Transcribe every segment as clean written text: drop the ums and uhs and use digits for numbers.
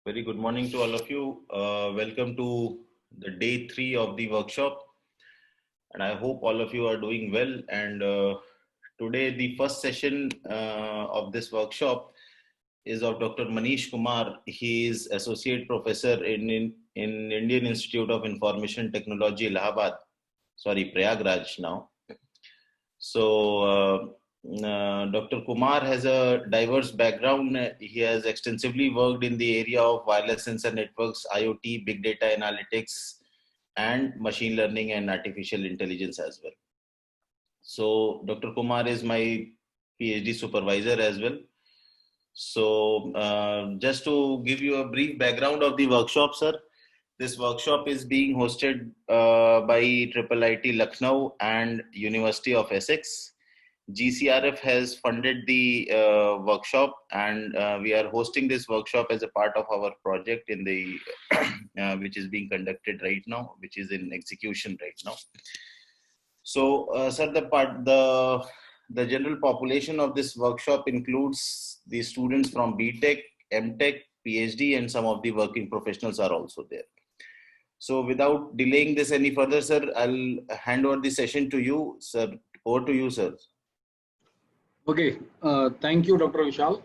Very good morning to all of you. Welcome to the day 3 of the workshop. And I hope all of you are doing well. And today, the first session of this workshop is of Dr. Manish Kumar. He is Associate Professor in Indian Institute of Information Technology, Allahabad. Sorry, Prayagraj now. So, Dr. Kumar has a diverse background. He has extensively worked in the area of wireless sensor networks, IoT, big data analytics, and machine learning and artificial intelligence as well. So, Dr. Kumar is my PhD supervisor as well. So, just to give you a brief background of the workshop, sir. This workshop is being hosted by IIIT Lucknow and University of Essex. GCRF has funded the workshop, and we are hosting this workshop as a part of our project in the which is being conducted right now, which is in execution right now. So, sir, the general population of this workshop includes the students from BTech, MTech, PhD, and some of the working professionals are also there. So, without delaying this any further, sir, I'll hand over the session to you, sir. Over to you, sir. Okay, thank you, Dr. Vishal,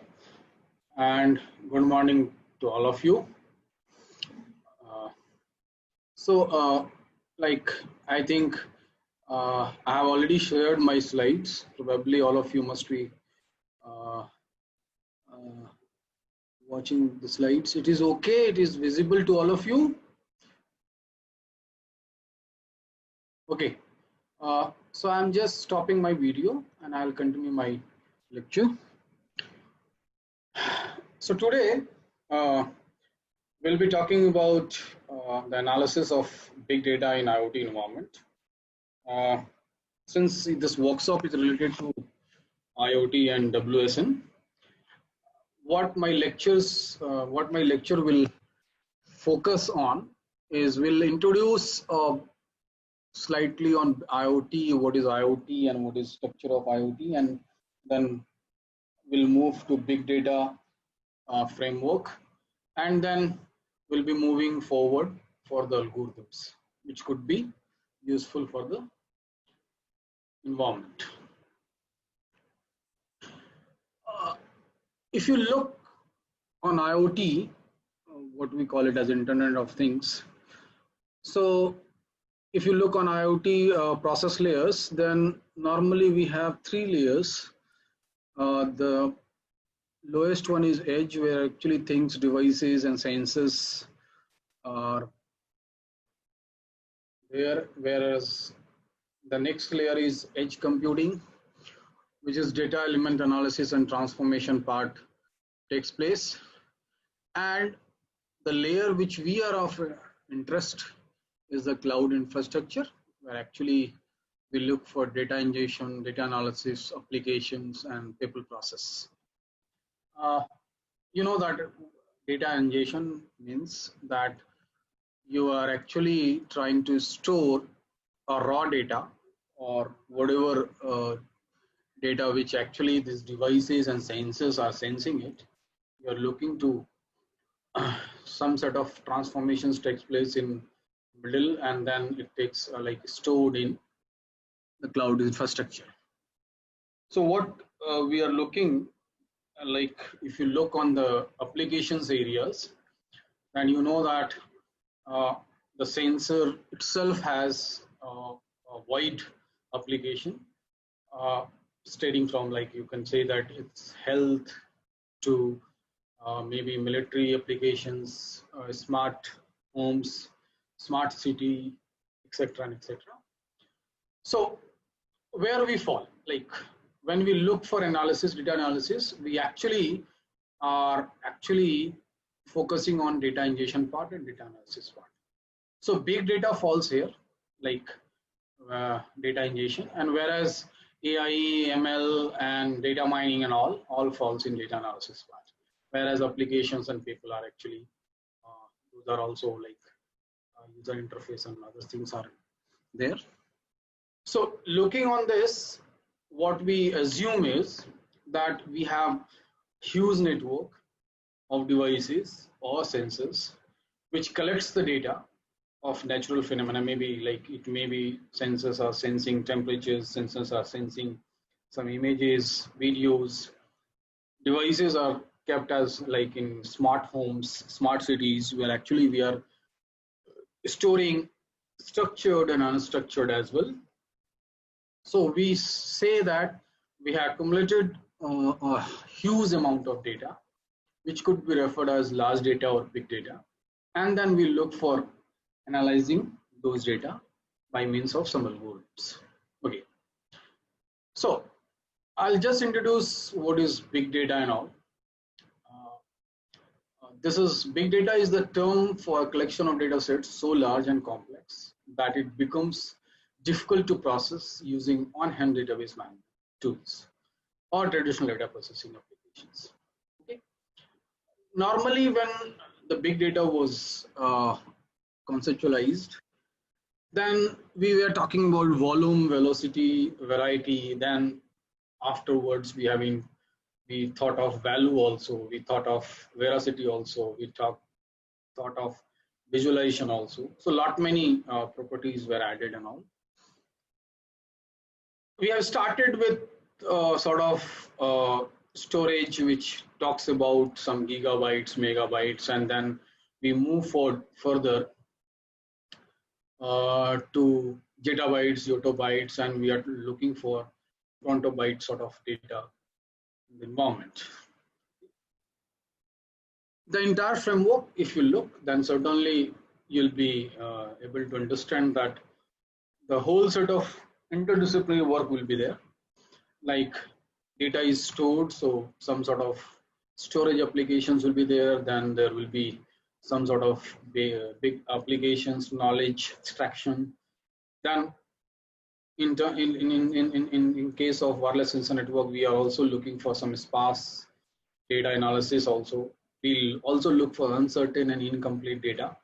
and good morning to all of you. I think I have already shared my slides. Probably all of you must be watching the slides. It is okay, it is visible to all of you. Okay. So I'm just stopping my video and I'll continue my lecture. So today we'll be talking about the analysis of big data in IoT environment. Since this workshop is related to IoT and WSN, what my lecture will focus on is we'll introduce slightly on IoT, what is IoT and what is structure of IoT, and then we'll move to big data framework, and then we'll be moving forward for the algorithms, which could be useful for the environment. If you look on IoT, what we call it as Internet of Things, so if you look on IoT process layers, then normally we have 3 layers. The lowest one is edge, where actually things, devices and sensors are there, whereas the next layer is edge computing, which is data element analysis and transformation part takes place. And the layer which we are of interest is the cloud infrastructure, where actually we look for data ingestion, data analysis, applications, and people process. You know that data ingestion means that you are actually trying to store a raw data or whatever data which actually these devices and sensors are sensing it. You are looking to some set of transformations takes place in middle, and then it takes like stored in the cloud infrastructure. So what we are looking like, if you look on the applications areas, then you know that the sensor itself has a wide application, stating from, like, you can say that it's health to maybe military applications, smart homes, smart city, etc. and etc. So where we fall, like when we look for analysis, data analysis, we actually are focusing on data ingestion part and data analysis part. So big data falls here, like data ingestion, and whereas AI, ML, and data mining and all falls in data analysis part. Whereas applications and people are actually those are also like user interface and other things are there. So looking on this, what we assume is that we have huge network of devices or sensors which collects the data of natural phenomena. Maybe like it may be sensors are sensing temperatures, sensors are sensing some images, videos. Devices are kept as like in smart homes, smart cities, where actually we are storing structured and unstructured as well. So we say that we have accumulated a huge amount of data, which could be referred as large data or big data. And then we look for analyzing those data by means of some algorithms. Okay. So I'll just introduce what is big data and all. This is big data is the term for a collection of data sets so large and complex that it becomes difficult to process using on-hand database management tools or traditional data processing applications. Okay. Normally, when the big data was conceptualized, then we were talking about volume, velocity, variety. Then afterwards, we thought of value also. We thought of veracity also. We thought of visualization also. So lot many properties were added and all. We have started with sort of storage which talks about some gigabytes, megabytes, and then we move forward further to zettabytes, yottabytes, and we are looking for quantobyte sort of data in the environment. The entire framework, if you look, then certainly you'll be able to understand that the whole set of interdisciplinary work will be there. Like data is stored, so some sort of storage applications will be there. Then there will be some sort of big applications, knowledge extraction. Then in case of wireless sensor network, we are also looking for some sparse data analysis also. We'll also look for uncertain and incomplete data.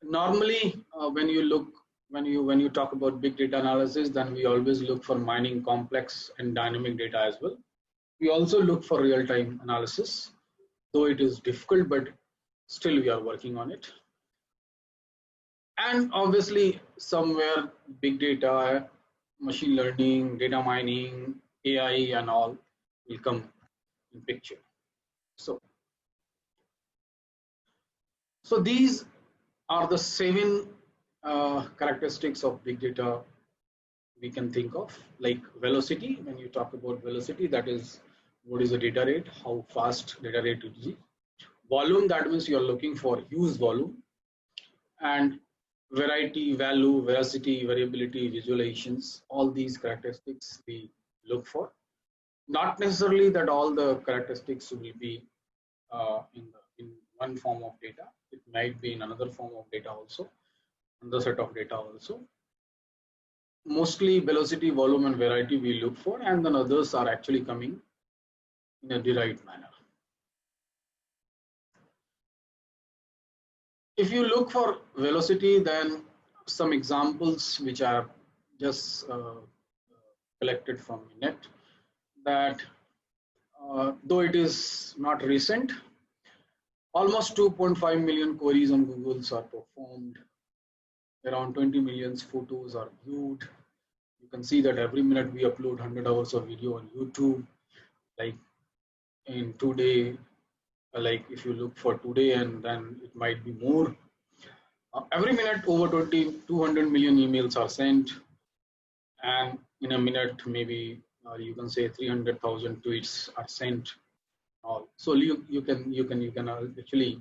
Normally, when you talk about big data analysis, then we always look for mining complex and dynamic data as well. We also look for real-time analysis, though it is difficult, but still we are working on it. And obviously, somewhere big data, machine learning, data mining, AI, and all will come in picture. So these are the 7 characteristics of big data we can think of. Like velocity. When you talk about velocity, that is what is the data rate, how fast data rate is. Volume, that means you are looking for huge volume. And variety, value, veracity, variability, visualizations, all these characteristics we look for. Not necessarily that all the characteristics will be in one form of data. It might be in another form of data also, another set of data also. Mostly velocity, volume, and variety we look for, and then others are actually coming in a derived manner. If you look for velocity, then some examples which are just collected from net, that though it is not recent, almost 2.5 million queries on Google are performed. Around 20 million photos are viewed. You can see that every minute we upload 100 hours of video on YouTube. Like in today, like if you look for today, and then it might be more. Every minute over 200 million emails are sent, and in a minute maybe you can say 300,000 tweets are sent. So you can actually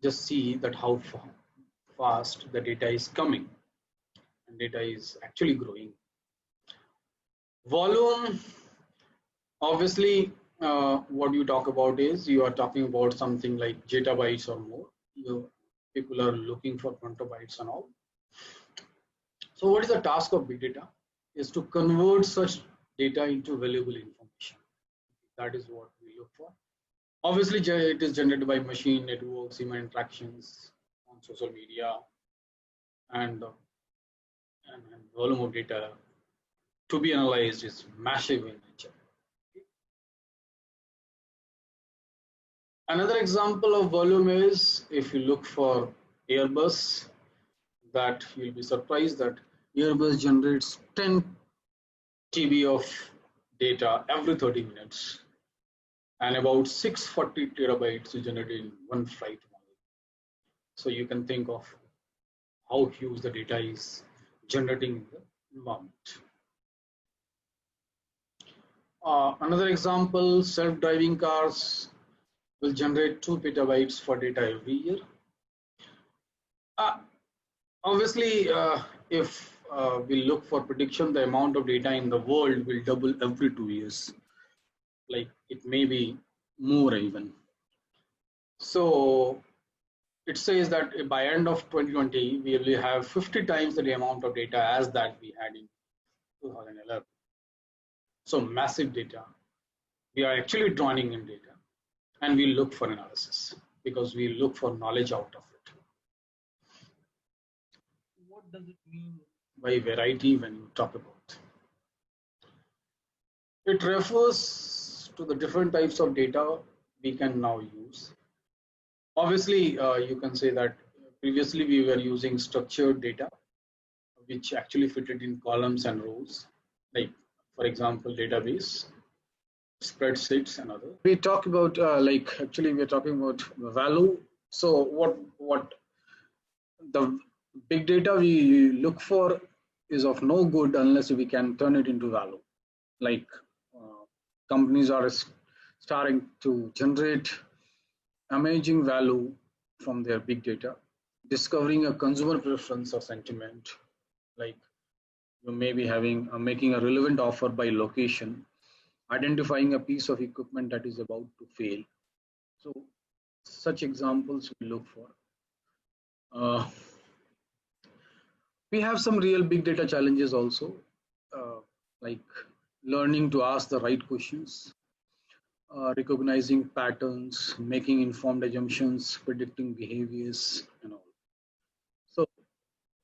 just see that how fast the data is coming, and data is actually growing. Volume, obviously, what you talk about is you are talking about something like zettabytes or more. People are looking for quantobytes and all. So what is the task of big data? Is to convert such data into valuable information. That is what we look for. Obviously, it is generated by machine networks, human interactions on social media, and volume of data to be analyzed is massive in nature. Another example of volume is if you look for Airbus, that you'll be surprised that Airbus generates 10 TB of data every 30 minutes, and about 640 terabytes is generated in one flight only. So you can think of how huge the data is generating in the environment. Another example, self-driving cars will generate 2 petabytes for data every year. Obviously, if we look for prediction, the amount of data in the world will double every 2 years. Like it may be more even. So it says that by end of 2020, we will have 50 times the amount of data as that we had in 2011. So massive data. We are actually drowning in data, and we look for analysis because we look for knowledge out of it. What does it mean by variety when you talk about? It refers to the different types of data we can now use. Obviously, you can say that previously we were using structured data, which actually fitted in columns and rows, like for example, database, spreadsheets, and other. We talk about actually we're talking about value. So what the big data we look for is of no good unless we can turn it into value. Like companies are starting to generate amazing value from their big data, discovering a consumer preference or sentiment, like you may be having making a relevant offer by location, identifying a piece of equipment that is about to fail. So such examples we look for. We have some real big data challenges also, like learning to ask the right questions, recognizing patterns, making informed assumptions, predicting behaviors, and all. So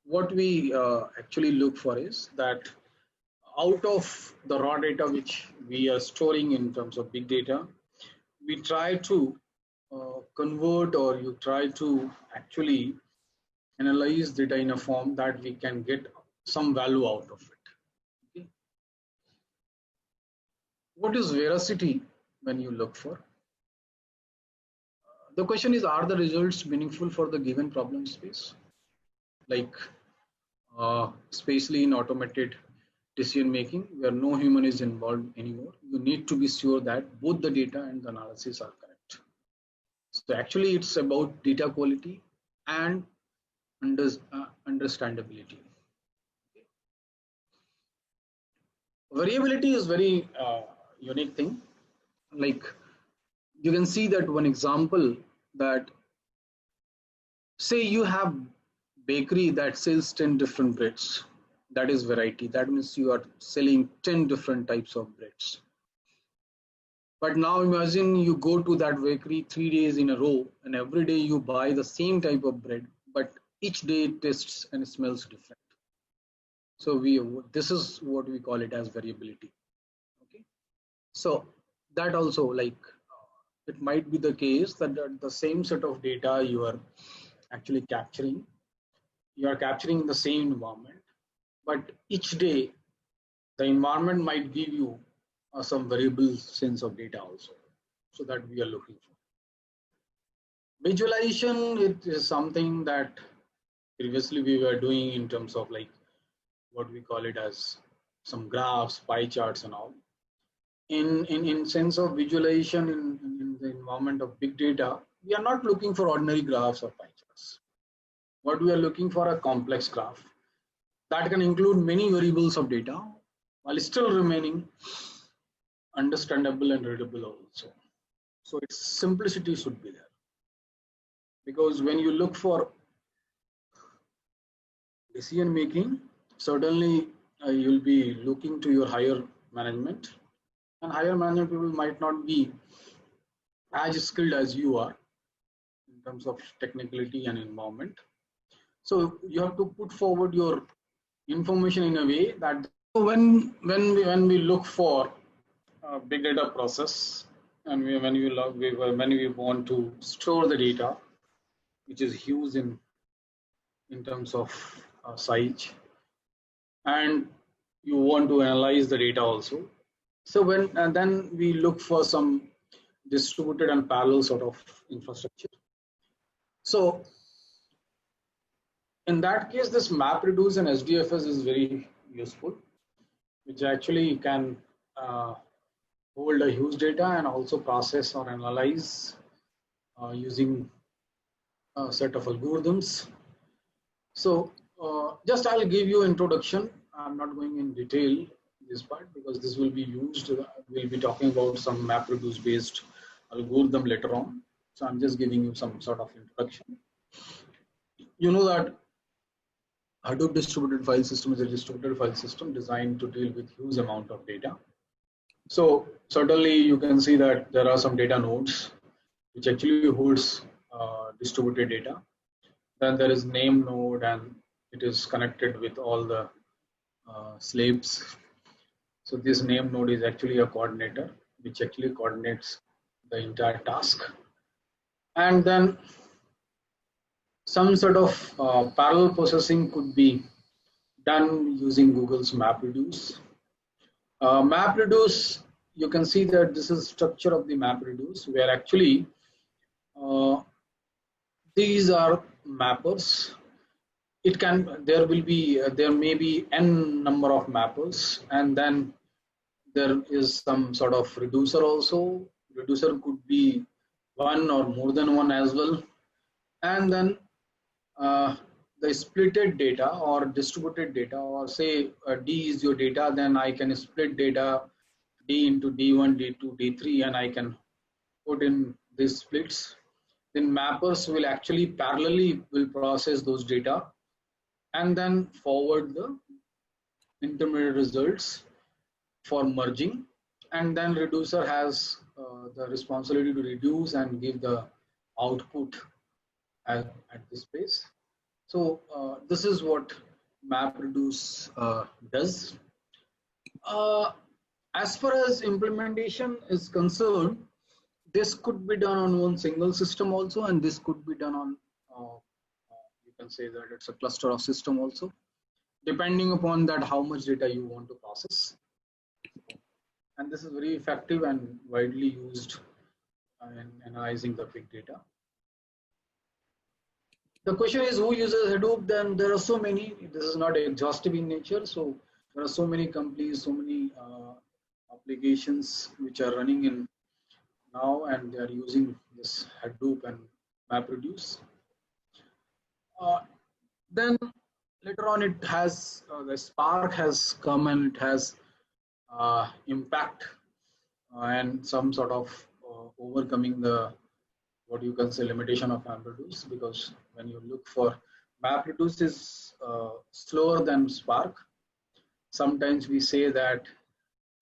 what we actually look for is that out of the raw data which we are storing in terms of big data, we try to convert, or you try to actually analyze data in a form that we can get some value out of it. Okay. What is veracity when you look for? The question is, are the results meaningful for the given problem space? Like especially in automated decision making where no human is involved anymore, you need to be sure that both the data and the analysis are correct. So actually it's about data quality and understandability. Okay. Variability is very unique thing. Like you can see that one example, that say you have bakery that sells 10 different breads. That is variety. That means you are selling 10 different types of breads. But now imagine you go to that bakery 3 days in a row, and every day you buy the same type of bread, but each day it tastes and smells different. So this is what we call it as variability. Okay. So that also, like it might be the case that the same set of data you are actually capturing, you are capturing in the same environment, but each day the environment might give you some variable sense of data also. So that we are looking for. Visualization, it is something that previously we were doing in terms of like what we call it as some graphs, pie charts and all. In sense of visualization in the environment of big data, we are not looking for ordinary graphs or pie charts. What we are looking for a complex graph that can include many variables of data while still remaining understandable and readable also. So its simplicity should be there. Because when you look for decision making, certainly you'll be looking to your higher management, and higher management people might not be as skilled as you are in terms of technicality and environment. So you have to put forward your information in a way that when we look for big data process And when we want to store the data, which is huge in terms of size, and you want to analyze the data also. So then we look for some distributed and parallel sort of infrastructure. So in that case, this MapReduce and SDFS is very useful, which actually can hold a huge data and also process or analyze using a set of algorithms. So just I'll give you introduction. I'm not going in detail this part because this will be used. We'll be talking about some MapReduce based algorithm later on. So I'm just giving you some sort of introduction. You know that Hadoop distributed file system is a distributed file system designed to deal with huge amount of data. So certainly you can see that there are some data nodes which actually holds distributed data. Then there is name node and it is connected with all the slaves. So this name node is actually a coordinator which actually coordinates the entire task. And then some sort of parallel processing could be done using Google's MapReduce. MapReduce, you can see that this is structure of the MapReduce where actually these are mappers. There may be n number of mappers, and then there is some sort of reducer also. Reducer could be one or more than one as well. And then the splitted data or distributed data, or say D is your data, then I can split data D into D1, D2, D3, and I can put in these splits. Then mappers will actually parallelly will process those data and then forward the intermediate results for merging. And then reducer has the responsibility to reduce and give the output at this place. So this is what MapReduce does. As far as implementation is concerned, this could be done on one single system also, and this could be done on, you can say that it's a cluster of system also, depending upon that how much data you want to process. And this is very effective and widely used in analyzing the big data. The question is who uses Hadoop? Then there are so many. This is not exhaustive in nature. So there are so many companies, so many applications which are running in now, and they are using this Hadoop and MapReduce. Then later on, it has the Spark has come and it has impact and some sort of overcoming the what you can say limitation of MapReduce, because when you look for MapReduce is slower than Spark. Sometimes we say that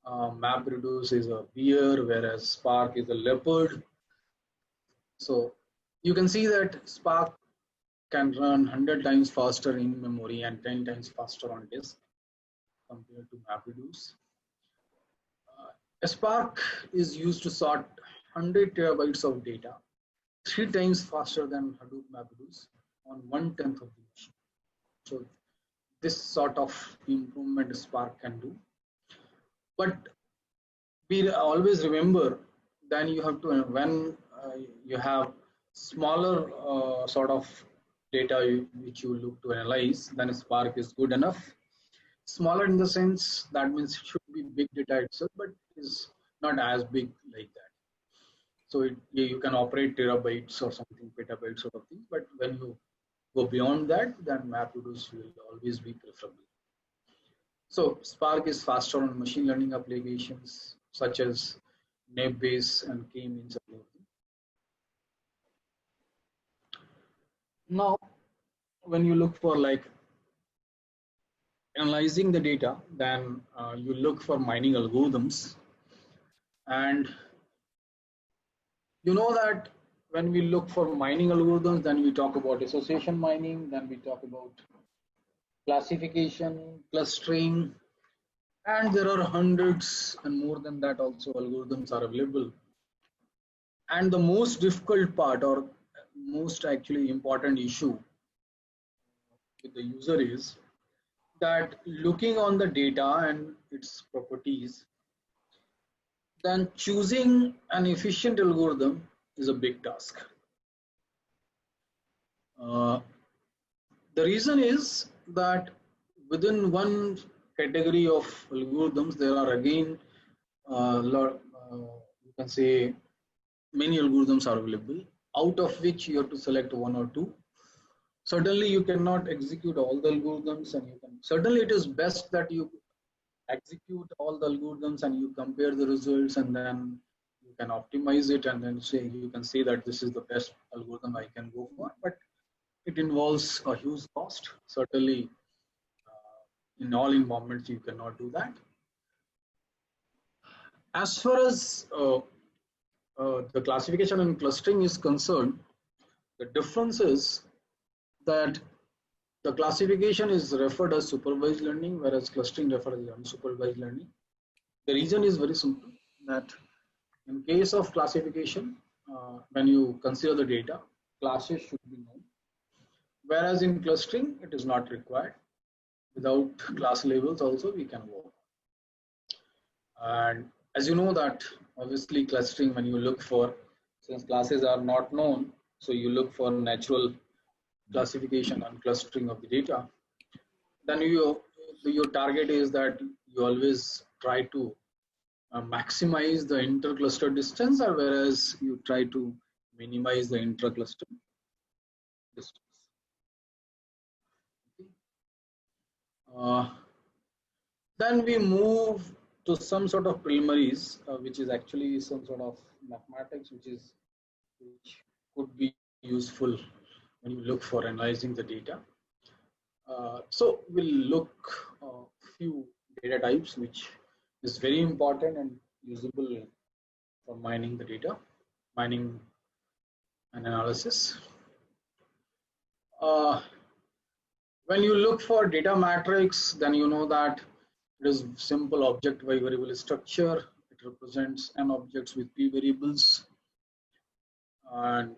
MapReduce is a bear, whereas Spark is a leopard. So you can see that Spark can run 100 times faster in memory and 10 times faster on disk compared to MapReduce. Spark is used to sort 100 terabytes of data 3 times faster than Hadoop MapReduce on 1/10 of the machine. So this sort of improvement Spark can do. But we always remember then you have to, when you have smaller sort of data which you look to analyze, then Spark is good enough. Smaller in the sense that means it should be big data itself, but is not as big like that. So you can operate terabytes or something, petabytes sort of thing. But when you go beyond that, then MapReduce will always be preferable. So Spark is faster on machine learning applications such as Naïve and K-means algorithm. Now, when you look for like analyzing the data, then you look for mining algorithms. And you know that when we look for mining algorithms, then we talk about association mining, then we talk about classification, clustering, and there are hundreds and more than that also algorithms are available And the most difficult part, or most actually important issue with the user, is that looking on the data and its properties, then choosing an efficient algorithm is a big task. Uh, the reason is that within one category of algorithms, there are again you can say many algorithms are available, out of which you have to select one or two. Certainly, you cannot execute all the algorithms, and you can certainly it is best that you execute all the algorithms and you compare the results, and then you can optimize it, and then say you can say that this is the best algorithm I can go for. But it involves a huge cost. Certainly, in all environments, you cannot do that. As far as the classification and clustering is concerned, the difference is that the classification is referred as supervised learning, whereas clustering referred as unsupervised learning. The reason is very simple, that in case of classification, when you consider the data, classes should be known, whereas in clustering, it is not required. Without class labels also we can work. And as you know that obviously clustering, when you look for, since classes are not known, so you look for natural classification and clustering of the data, then your target is that you always try to maximize the intercluster distance, or whereas you try to minimize the intracluster distance. Then we move to some sort of preliminaries, which is actually some sort of mathematics, which could be useful when you look for analyzing the data. So we'll look few data types, which is very important and usable for mining the data, mining and analysis. When you look for data matrix, then you know that it is simple object by variable structure. It represents n objects with p variables and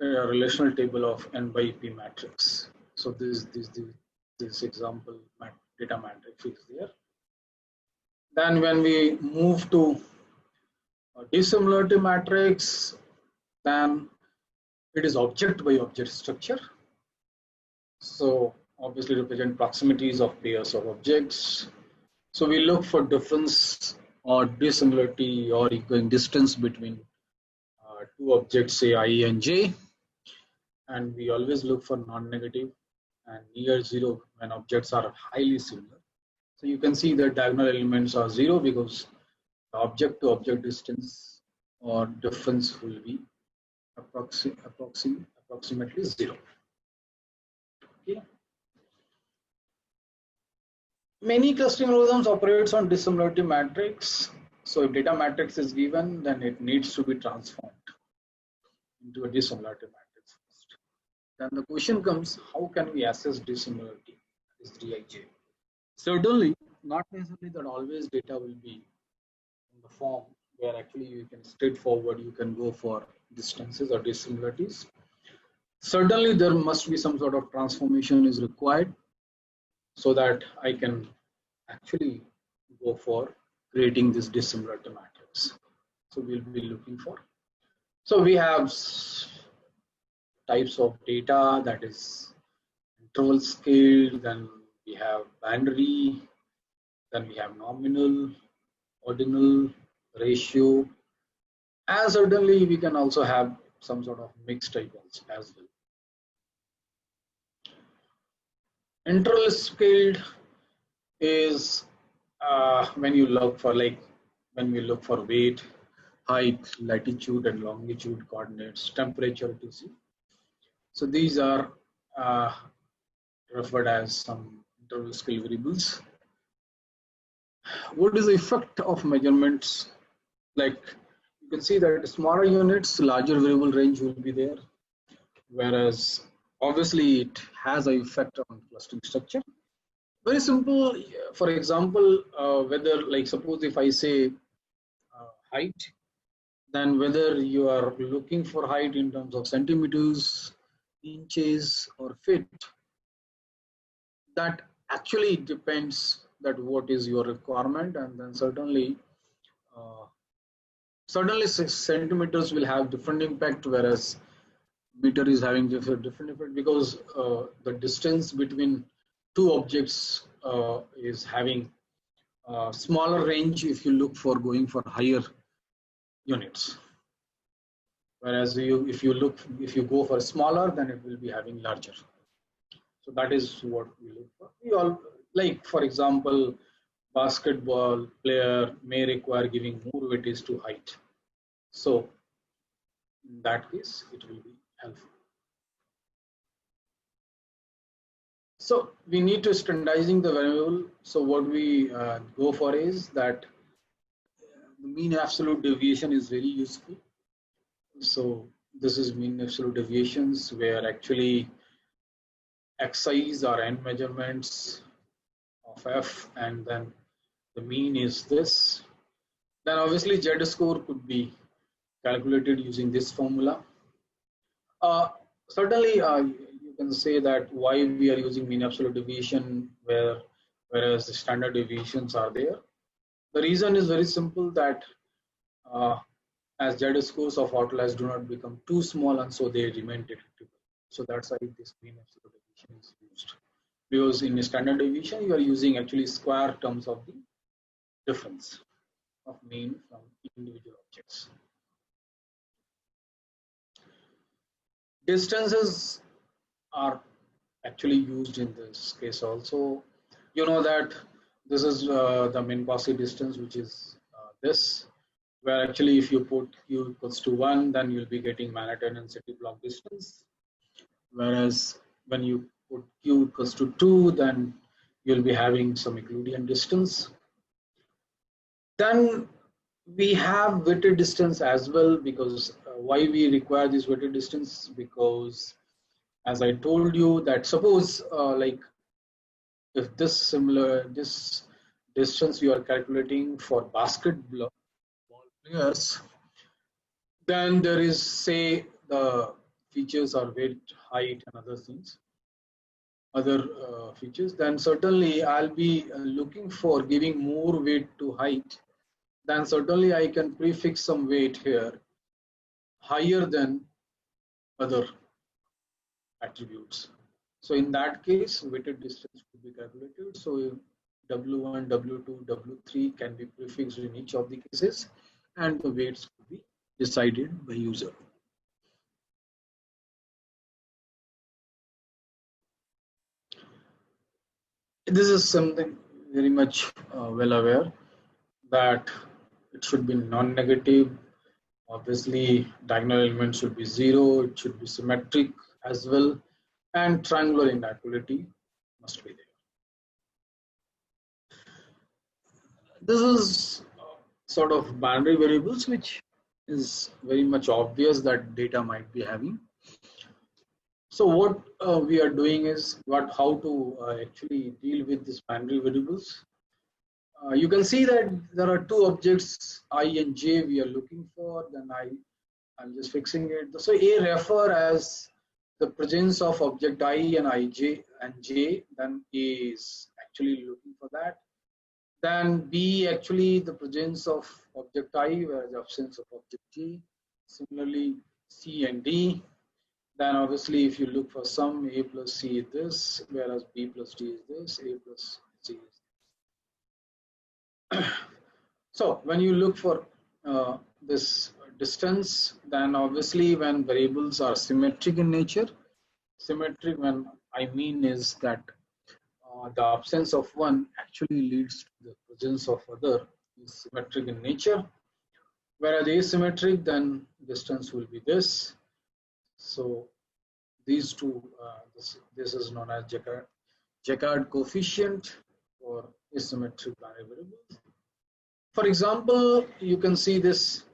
a relational table of n by p matrix. So this example data matrix is there. Then when we move to a dissimilarity matrix, then it is object by object structure. So obviously represent proximities of pairs of objects. So we look for difference or dissimilarity or equidistance between two objects, say I and j, and we always look for non-negative and near zero when objects are highly similar. So you can see that diagonal elements are zero because the object to object distance or difference will be approximately zero. Okay. Many clustering algorithms operates on dissimilarity matrix. So if data matrix is given, then it needs to be transformed into a dissimilarity matrix first. Then the question comes, how can we assess dissimilarity? That is Dij. Certainly, not necessarily that always data will be in the form where actually you can straightforward, you can go for distances or dissimilarities. Certainly, there must be some sort of transformation is required so that I can actually go for creating this dissimilarity matrix. So we'll be looking for. So we have types of data, that is interval scale, then we have binary, then we have nominal, ordinal, ratio, and certainly we can also have some sort of mixed type as well. Interval scaled is when you look for, like when we look for weight, height, latitude and longitude coordinates, temperature, etc. So these are referred as some interval scale variables. What is the effect of measurements? Like you can see that smaller units, larger variable range will be there, whereas obviously it has an effect on clustering structure. Very simple. For example, whether, like suppose if I say height, Then whether you are looking for height in terms of centimeters, inches, or feet, that actually depends that what is your requirement, and then uh, certainly centimeters will have different impact, whereas meter is having different effect, because the distance between two objects is having a smaller range if you look for going for higher units, whereas if you go for smaller, then it will be having larger. So that is what we look for. We all, like for example, basketball player may require giving more weightage to height, so in that case it will be helpful. So we need to standardizing the variable. So what we go for is that the mean absolute deviation is very useful. So this is mean absolute deviations, where actually xi's are n measurements of f, and then the mean is this. Then obviously z score could be calculated using this formula. Certainly, you can say that why we are using mean absolute deviation whereas the standard deviations are there. The reason is very simple, that uh, as z scores of outliers do not become too small, and so they remain detectable. So that's why this mean absolute deviation is used. Because in standard deviation, you are using actually square terms of the difference of mean from individual objects. Distances are actually used in this case also. You know that this is the Minkowski distance, which is this, where actually if you put q equals to 1, then you'll be getting Manhattan and city block distance. Whereas when you put q equals to 2, then you'll be having some Euclidean distance. Then we have weighted distance as well, because why we require this weighted distance, because as I told you that suppose like if this distance you are calculating for basketball players, then there is, say, the features are weight, height, and other things, other features, then certainly I'll be looking for giving more weight to height. Then certainly I can prefix some weight here higher than other attributes. So in that case, weighted distance could be calculated. So W1, W2, W3 can be prefixed in each of the cases, and the weights could be decided by user. This is something very much well aware, that it should be non-negative. Obviously, diagonal element should be 0. It should be symmetric as well, and triangular inequality must be there. This is sort of boundary variables, which is very much obvious that data might be having. So what we are doing is how to actually deal with these boundary variables. You can see that there are two objects I and j we are looking for. Then I'm just fixing it. So A refer as the presence of object I and ij and j. Then A is actually looking for that. Then B actually the presence of object I, whereas absence of object J. Similarly, C and D. Then obviously if you look for sum, A plus C is this, whereas B plus D is this, A plus C is this. So when you look for this distance, then obviously when variables are symmetric in nature, symmetric when I mean is that the absence of one actually leads to the presence of other, is symmetric in nature. Whereas asymmetric, then distance will be this. So these two, this is known as Jaccard coefficient for asymmetric binary variables. For example, you can see this,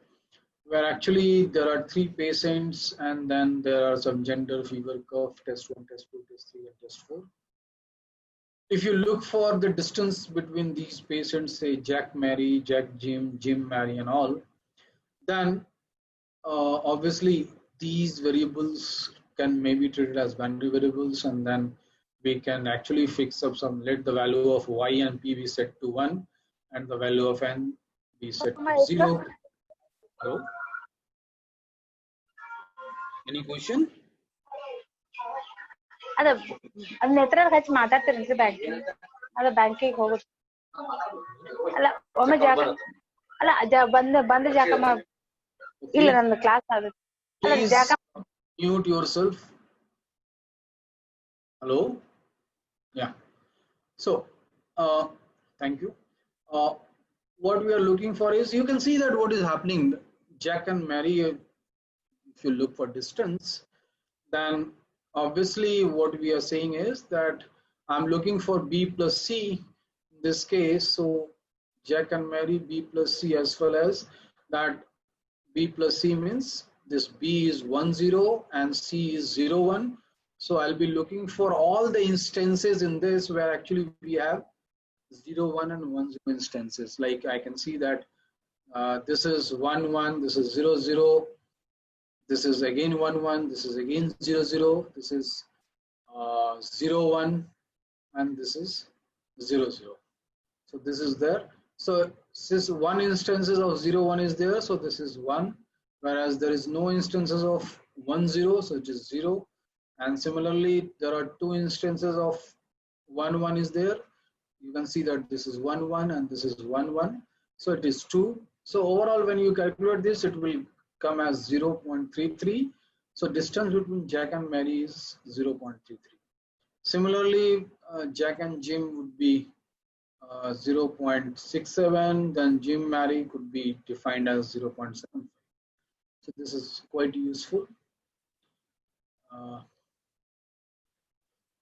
where actually there are 3 patients, and then there are some gender, fever, cough, test 1, test 2, test 3, and test 4. If you look for the distance between these patients, say Jack, Mary, Jack, Jim, Jim, Mary, and all, then obviously these variables can maybe treated as binary variables, and then we can actually fix up some, let the value of y and p be set to 1 and the value of n be set to 0. Hello? Any question? ಅದ ನೇತ್ರ ಹಚ್ಚಿ ಮಾತಾಡ್ತಿರ್ರಿ banking ಅದ ಬ್ಯಾಂಕಿಗೆ ಹೋಗುದು ಅಲ್ಲ ಒಮ್ಮೆ ಜಾಗ ಅಲ್ಲ ಬಂದ ಜಾಗ ಇಲ್ಲ ನಂದು ಕ್ಲಾಸ್ ಆಗುತ್ತೆ ಅಲ್ಲ ಜಾಗ mute yourself. Hello? Yeah. So, thank you. What we are looking for is, you can see that what is happening. Jack and Mary, if you look for distance, then obviously what we are saying is that I'm looking for B plus C in this case. So Jack and Mary, B plus C, as well as that B plus C means this B is 1 0 and C is 0 1. So I'll be looking for all the instances in this where actually we have 0 1 and 1 0 instances. Like I can see that this is 1 1, this is 0 0, this is again 1 1, this is again 0 0, this is 0 1, and this is 0 0. So this is there. So since one instances of 0 1 is there, so this is 1, whereas there is no instances of 1 0, so it is 0. And similarly, there are two instances of 1 1 is there. You can see that this is 1 1 and this is 1 1, so it is 2. So overall, when you calculate this, it will come as 0.33. So distance between Jack and Mary is 0.33. Similarly, Jack and Jim would be 0.67, then Jim Mary could be defined as 0.75. So this is quite useful.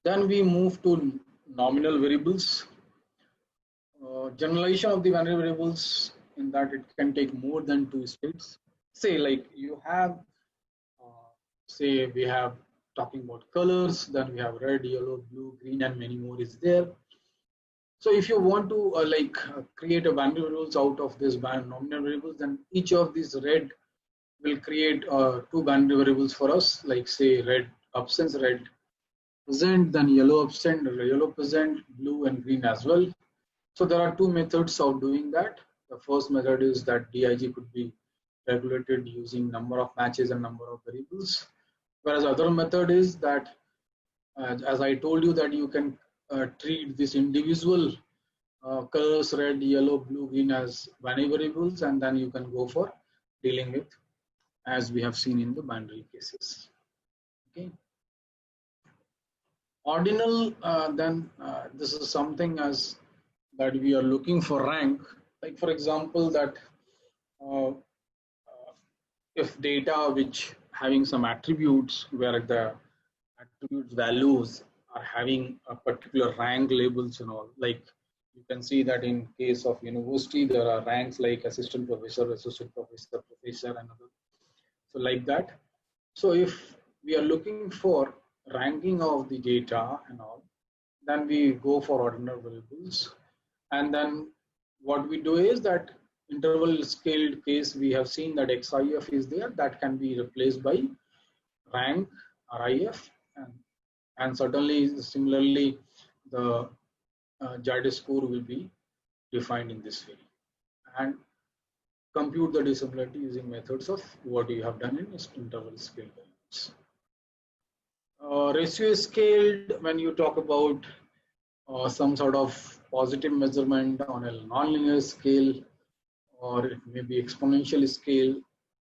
Then we move to nominal variables. Generalization of the binary variables, in that it can take more than 2 states. Say like you have, say we have talking about colors, then we have red, yellow, blue, green, and many more is there. So if you want to create a binary variables out of this nominal variables, then each of these red will create 2 binary variables for us, like say red absence, red present, then yellow absent, yellow present, blue and green as well. So there are 2 methods of doing that. The first method is that DIG could be regulated using number of matches and number of variables, whereas other method is that, as I told you, that you can treat this individual colors red, yellow, blue, green as binary variables, and then you can go for dealing with, as we have seen in the binary cases. Okay. Ordinal, then this is something as that we are looking for rank. Like for example, that if data which having some attributes where the attributes values are having a particular rank labels and all, like you can see that in case of university there are ranks like assistant professor, associate professor, professor, and other. So like that. So if we are looking for ranking of the data and all, then we go for ordinal variables. And then what we do is that interval scaled case, we have seen that XIF is there, that can be replaced by rank RIF, and certainly similarly the JAD score will be defined in this way, and compute the dissimilarity using methods of what you have done in interval scaled values. Ratio scaled, when you talk about some sort of positive measurement on a nonlinear scale, or it may be exponential scale,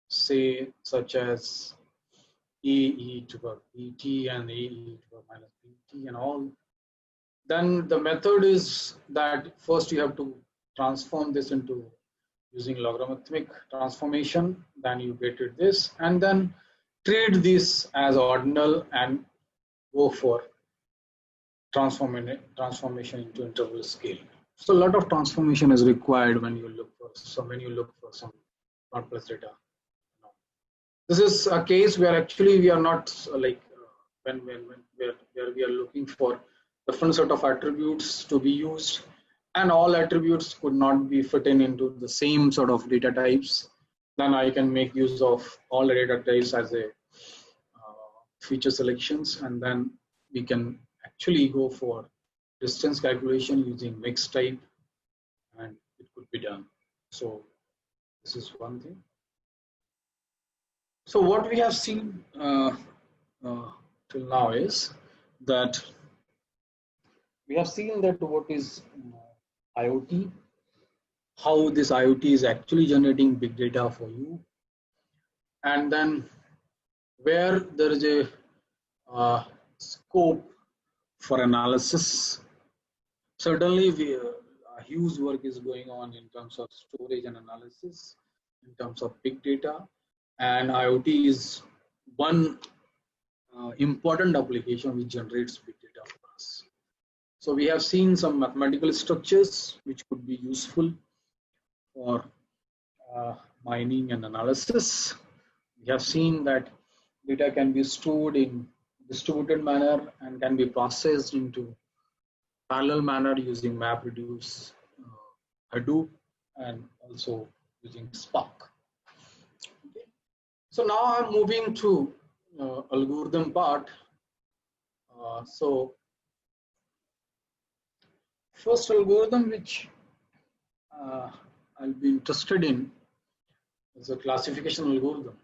say such as e to the bt and e to the minus bt and all, then the method is that first you have to transform this into using logarithmic transformation, then you get it this, and then treat this as ordinal and go for transformation into interval scale. So a lot of transformation is required when you look for some complex data. This is a case where actually we are not where we are looking for different set of attributes to be used, and all attributes could not be fit into the same sort of data types. Then I can make use of all the data types as a feature selections, and then we can actually go for distance calculation using mix type, and it could be done. So this is one thing. So what we have seen till now is that we have seen that what is IoT, how this IoT is actually generating big data for you, and then where there is a scope for analysis. Certainly, a huge work is going on in terms of storage and analysis, in terms of big data, and IoT is one important application which generates big data for us. So we have seen some mathematical structures which could be useful for mining and analysis. We have seen that data can be stored in distributed manner and can be processed into parallel manner using MapReduce, Hadoop, and also using Spark. Okay. So now I'm moving to algorithm part. So first algorithm which I'll be interested in is a classification algorithm,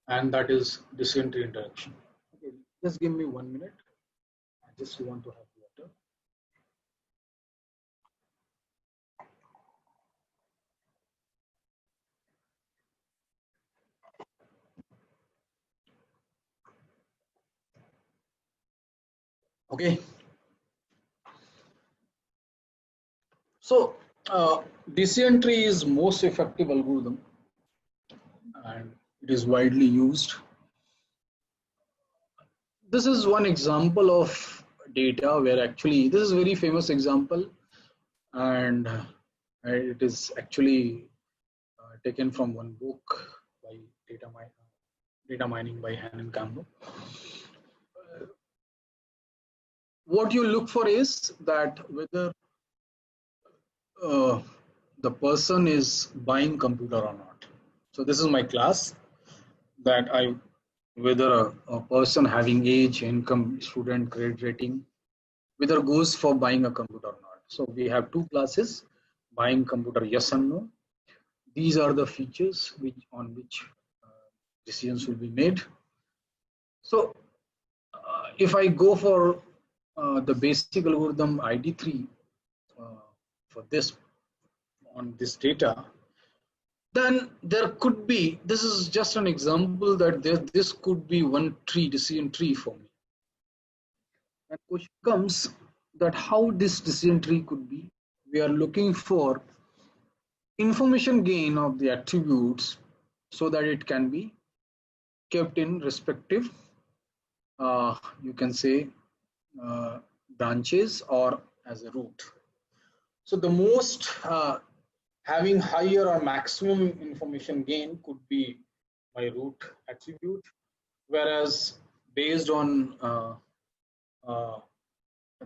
and that is dysentery interaction. Okay, just give me 1 minute. I just want to have water. Okay. So dysentery is most effective algorithm, and it is widely used. This is one example of data where actually this is a very famous example, and it is actually taken from one book by data mining by Hanen Campbell. What you look for is that whether the person is buying computer or not. So this is my class that whether a person having age, income, student, credit rating, whether goes for buying a computer or not. So we have two classes: buying computer, yes and no. These are the features on which decisions will be made. So if I go for the basic algorithm ID3 for this on this data, then there could be, this is just an example that this could be one tree, decision tree for me. And question comes that how this decision tree could be. We are looking for information gain of the attributes so that it can be kept in respective, you can say, branches or as a root. So the most having higher or maximum information gain could be my root attribute, whereas based on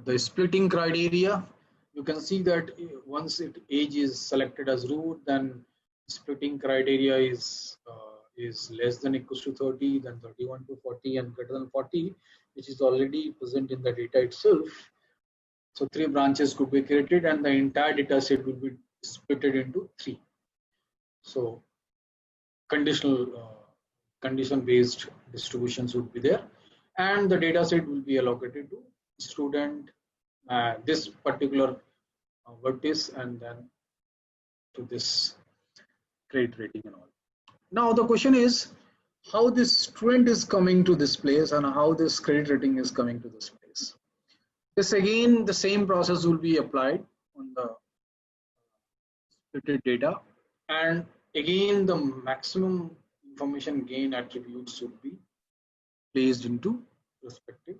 the splitting criteria, you can see that once age is selected as root, then splitting criteria is less than equals to 30, then 31 to 40, and greater than 40, which is already present in the data itself. So 3 branches could be created, and the entire data set will be split into 3. So condition-based distributions would be there, and the data set will be allocated to student, this particular vertex, and then to this credit rating and all. Now the question is how this student is coming to this place and how this credit rating is coming to this place. This again, the same process will be applied on the splitted data, and again the maximum information gain attributes should be placed into respective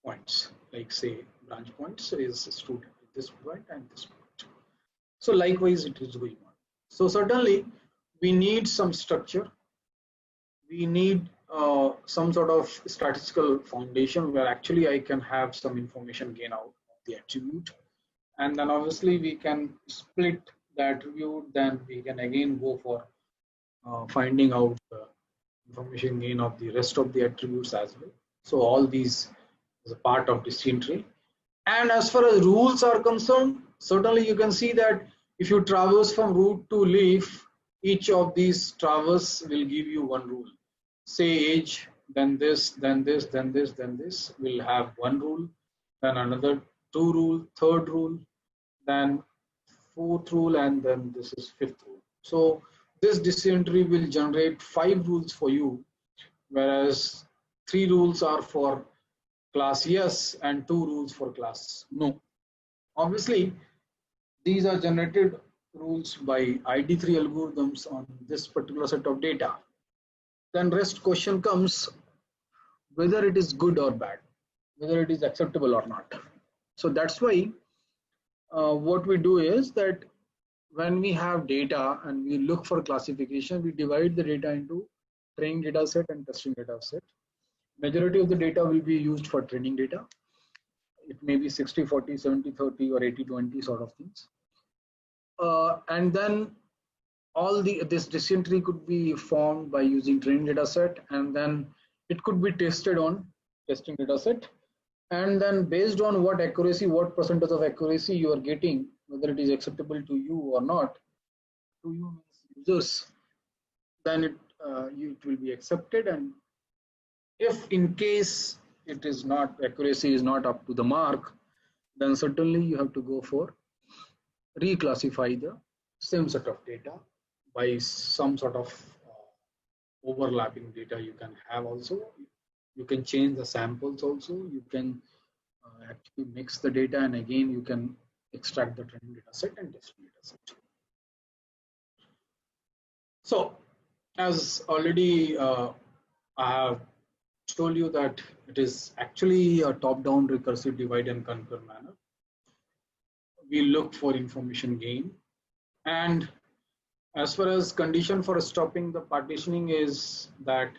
points, like say branch points is student at this point and this point. So likewise it is going on. So certainly we need some structure, we need some sort of statistical foundation where actually I can have some information gain out of the attribute, and then obviously we can split the attribute, then we can again go for finding out the information gain of the rest of the attributes as well. So all these is a part of decision tree. And as far as rules are concerned, certainly you can see that if you traverse from root to leaf, each of these traverse will give you one rule. Say age, then this, then this, then this, then this will have one rule, then another two rule, third rule, then fourth rule, and then this is fifth rule. So this decision tree will generate 5 rules for you, whereas 3 rules are for class yes and 2 rules for class no. Obviously, these are generated rules by ID3 algorithms on this particular set of data. Then rest question comes whether it is good or bad, whether it is acceptable or not. So that's why what we do is that when we have data and we look for classification, we divide the data into training data set and testing data set. Majority of the data will be used for training data. It may be 60-40, 70-30 or 80-20 sort of things. And then all this decision tree could be formed by using training data set, and then it could be tested on testing data set. And then based on what accuracy, what percentage of accuracy you are getting, whether it is acceptable to you or not, to you means users, then it will be accepted. And if in case it is not, accuracy is not up to the mark, then certainly you have to go for reclassify the same set of data by some sort of overlapping data you can have also. You can change the samples also. You can actually mix the data, and again you can extract the training data set and testing data set. So as already I have told you that it is actually a top-down recursive divide and conquer manner. We look for information gain, and as far as condition for stopping the partitioning is that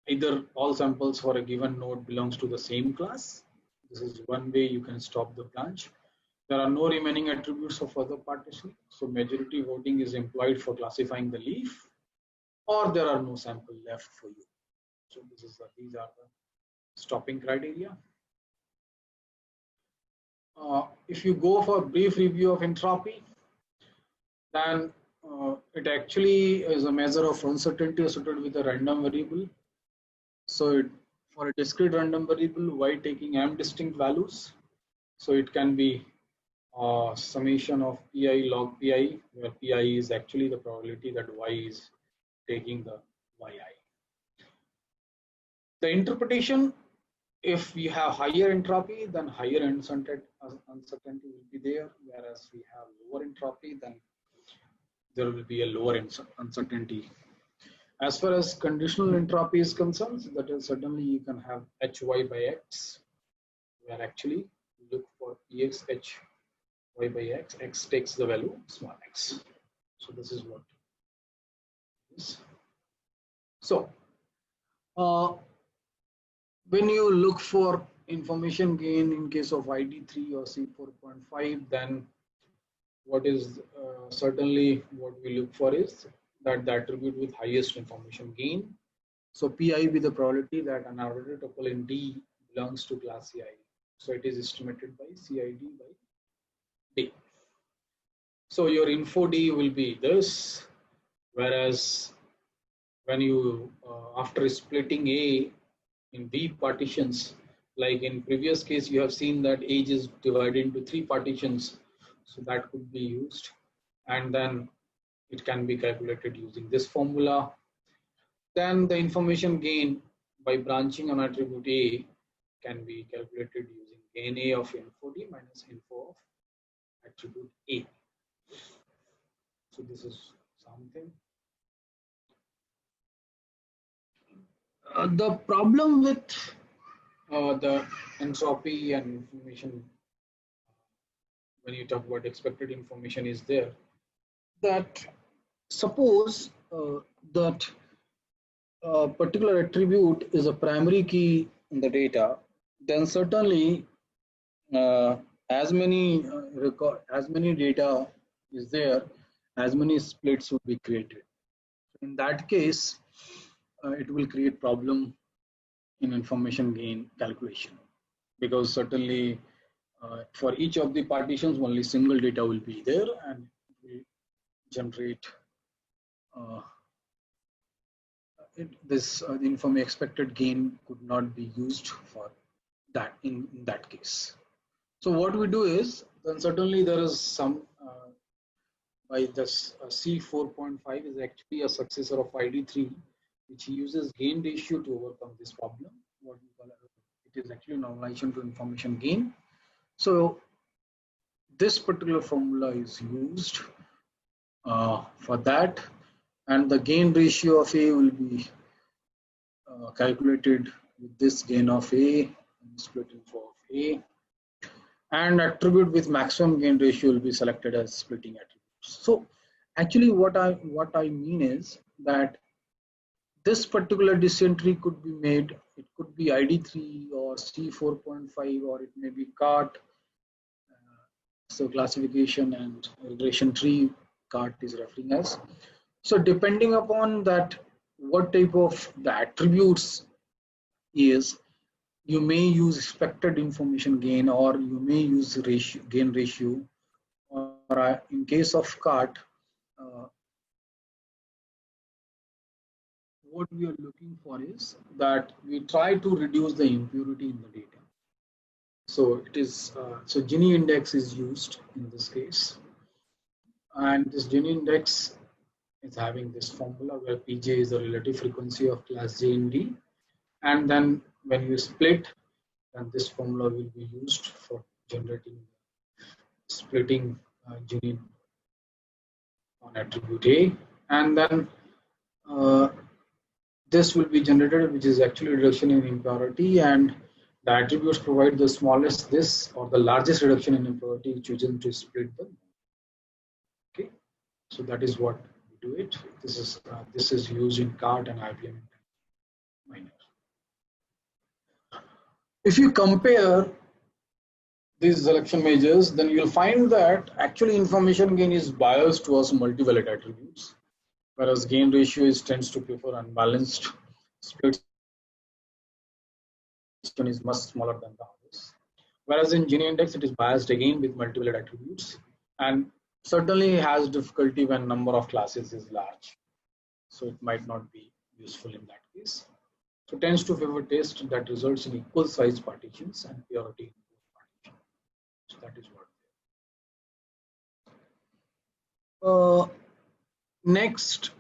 either all samples for a given node belongs to the same class. This is one way you can stop the branch. There are no remaining attributes for further partitioning, so majority voting is employed for classifying the leaf, or there are no sample left for you. So these are the stopping criteria. If you go for a brief review of entropy, then it actually is a measure of uncertainty associated with a random variable. So for a discrete random variable, y taking m distinct values, so it can be summation of pi log pi, where pi is actually the probability that y is taking the yi. The interpretation, if we have higher entropy, then higher uncertainty will be there, whereas we have lower entropy, then there will be a lower uncertainty. As far as conditional entropy is concerned, that is certainly you can have hy by x, where actually you look for ex hy by x, x takes the value small x. So this is what it is. So when you look for information gain in case of ID3 or C4.5, then what is certainly what we look for is that the attribute with highest information gain. So pi with the probability that an arbitrary tuple in D belongs to class CID. So it is estimated by CID by D. So your info D will be this, whereas when you after splitting A in B partitions, like in previous case, you have seen that age is divided into 3 partitions, so that could be used, and then it can be calculated using this formula. Then the information gain by branching on attribute A can be calculated using gain A of info D minus info of attribute A. So this is something. The problem with the entropy and information, when you talk about expected information, is there that suppose that a particular attribute is a primary key in the data, then certainly as many data is there, as many splits will be created. In that case, it will create problem in information gain calculation, because certainly for each of the partitions only single data will be there, and it will generate the expected gain could not be used for that in that case. So what we do is, then certainly there is some by this C4.5 is actually a successor of ID3, which uses gain ratio to overcome this problem. What we call it is actually normalization to information gain. So this particular formula is used for that, and the gain ratio of A will be calculated with this gain of A and split info of A, and attribute with maximum gain ratio will be selected as splitting attributes. So actually what I mean is that this particular decision tree could be made, it could be ID3 or C4.5, or it may be CART. So classification and regression tree CART is referring as. So depending upon that, what type of the attributes is, you may use expected information gain, or you may use gain ratio, or in case of CART, what we are looking for is that we try to reduce the impurity in the data. So it is so Gini index is used in this case, and this Gini index is having this formula where Pj is the relative frequency of class J in D, and then when you split, then this formula will be used for generating splitting Gini on attribute A, and then this will be generated, which is actually reduction in impurity, and the attributes provide the smallest this or the largest reduction in impurity chosen to split them. Okay, so that is what we do it. This is used in CART and IBM Miner. If you compare these selection measures, then you'll find that actually information gain is biased towards multivalent attributes, whereas gain ratio tends to prefer unbalanced splits is much smaller than the others. Whereas in Gini index, it is biased again with multiple attributes, and certainly has difficulty when number of classes is large. So it might not be useful in that case. So it tends to favor test that results in equal size partitions and purity in both partitions. So that is what. Next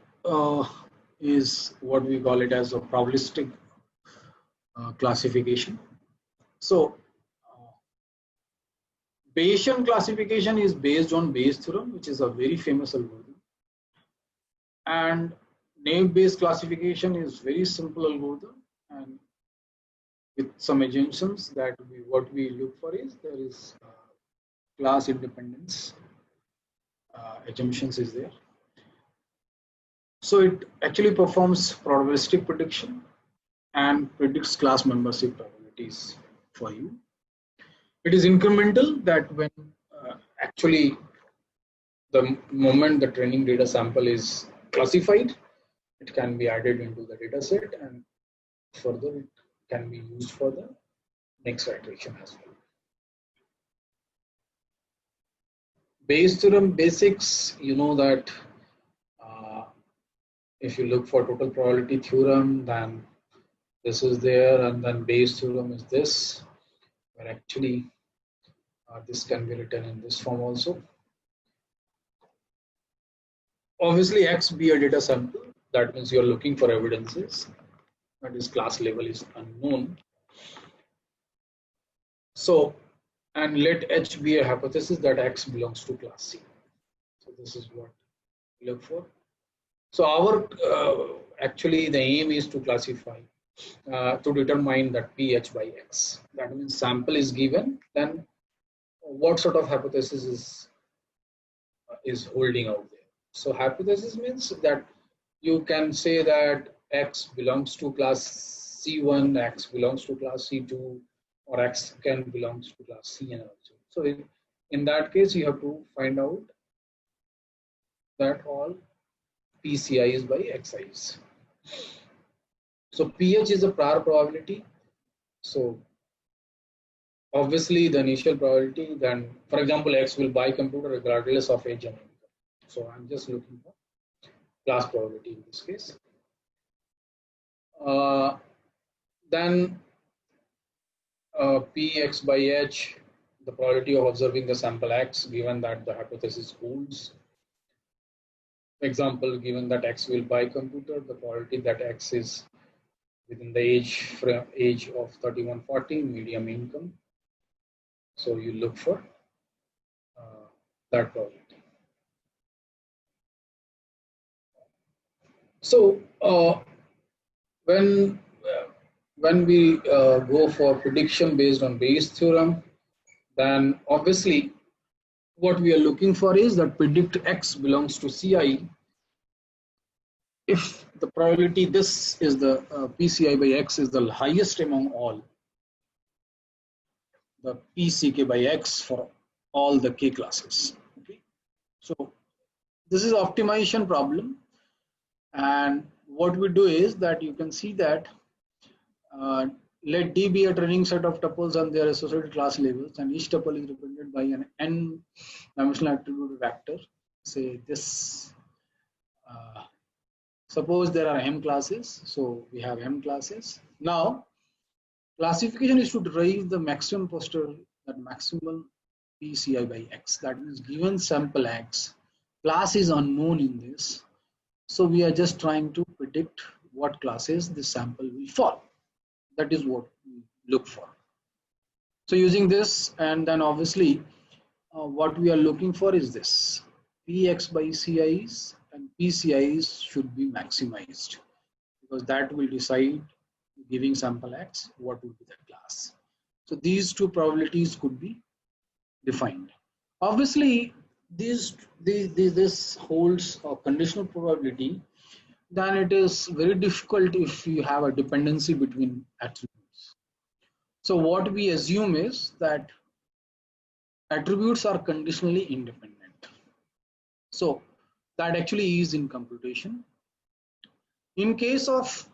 is what we call it as a probabilistic classification. So Bayesian classification is based on Bayes theorem, which is a very famous algorithm, and Naïve based classification is very simple algorithm, and with some assumptions that what we look for is there is class independence assumptions is there. So it actually performs probabilistic prediction and predicts class membership probabilities for you. It is incremental, that when actually the moment the training data sample is classified, it can be added into the data set, and further it can be used for the next iteration as well. Bayes theorem basics, you know that if you look for total probability theorem, then this is there, and then Bayes theorem is this, where actually this can be written in this form also. Obviously, X be a data sample, that means you are looking for evidences, that is class level is unknown. So, and let H be a hypothesis that X belongs to class C. So this is what we look for. So our actually the aim is to classify to determine that PH by X. That means sample is given, then what sort of hypothesis is holding out there. So hypothesis means that you can say that X belongs to class C1, X belongs to class C2, or X can belongs to class C and also. So in that case, you have to find out that all PCIs by XIs. So PH is a prior probability. So obviously the initial probability, then for example, X will buy computer regardless of age and income. So I'm just looking for class probability in this case. Then Px by H, the probability of observing the sample X given that the hypothesis holds. Example, given that X will buy computer, the probability that X is within the age of 31-40, medium income. So you look for that probability. So when we go for prediction based on Bayes theorem, then obviously what we are looking for is that predict X belongs to Ci. If the probability, this is the PCI by X is the highest among all, the PCK by X for all the K classes. Okay, so this is optimization problem, and what we do is that you can see that let D be a training set of tuples and their associated class labels, and each tuple is represented by an n-dimensional attribute vector. Say this. Suppose there are m classes, so we have m classes. Now, classification is to derive the maximum posterior, that maximal PCI by X. That means given sample X, class is unknown in this. So we are just trying to predict what classes this sample will fall. That is what we look for. So using this, and then obviously what we are looking for is this. Px by Ci's and PCIs should be maximized, because that will decide, giving sample X, what would be the class. So these two probabilities could be defined. Obviously, this holds a conditional probability, then it is very difficult if you have a dependency between attributes. So what we assume is that attributes are conditionally independent. So that actually is in computation. In case of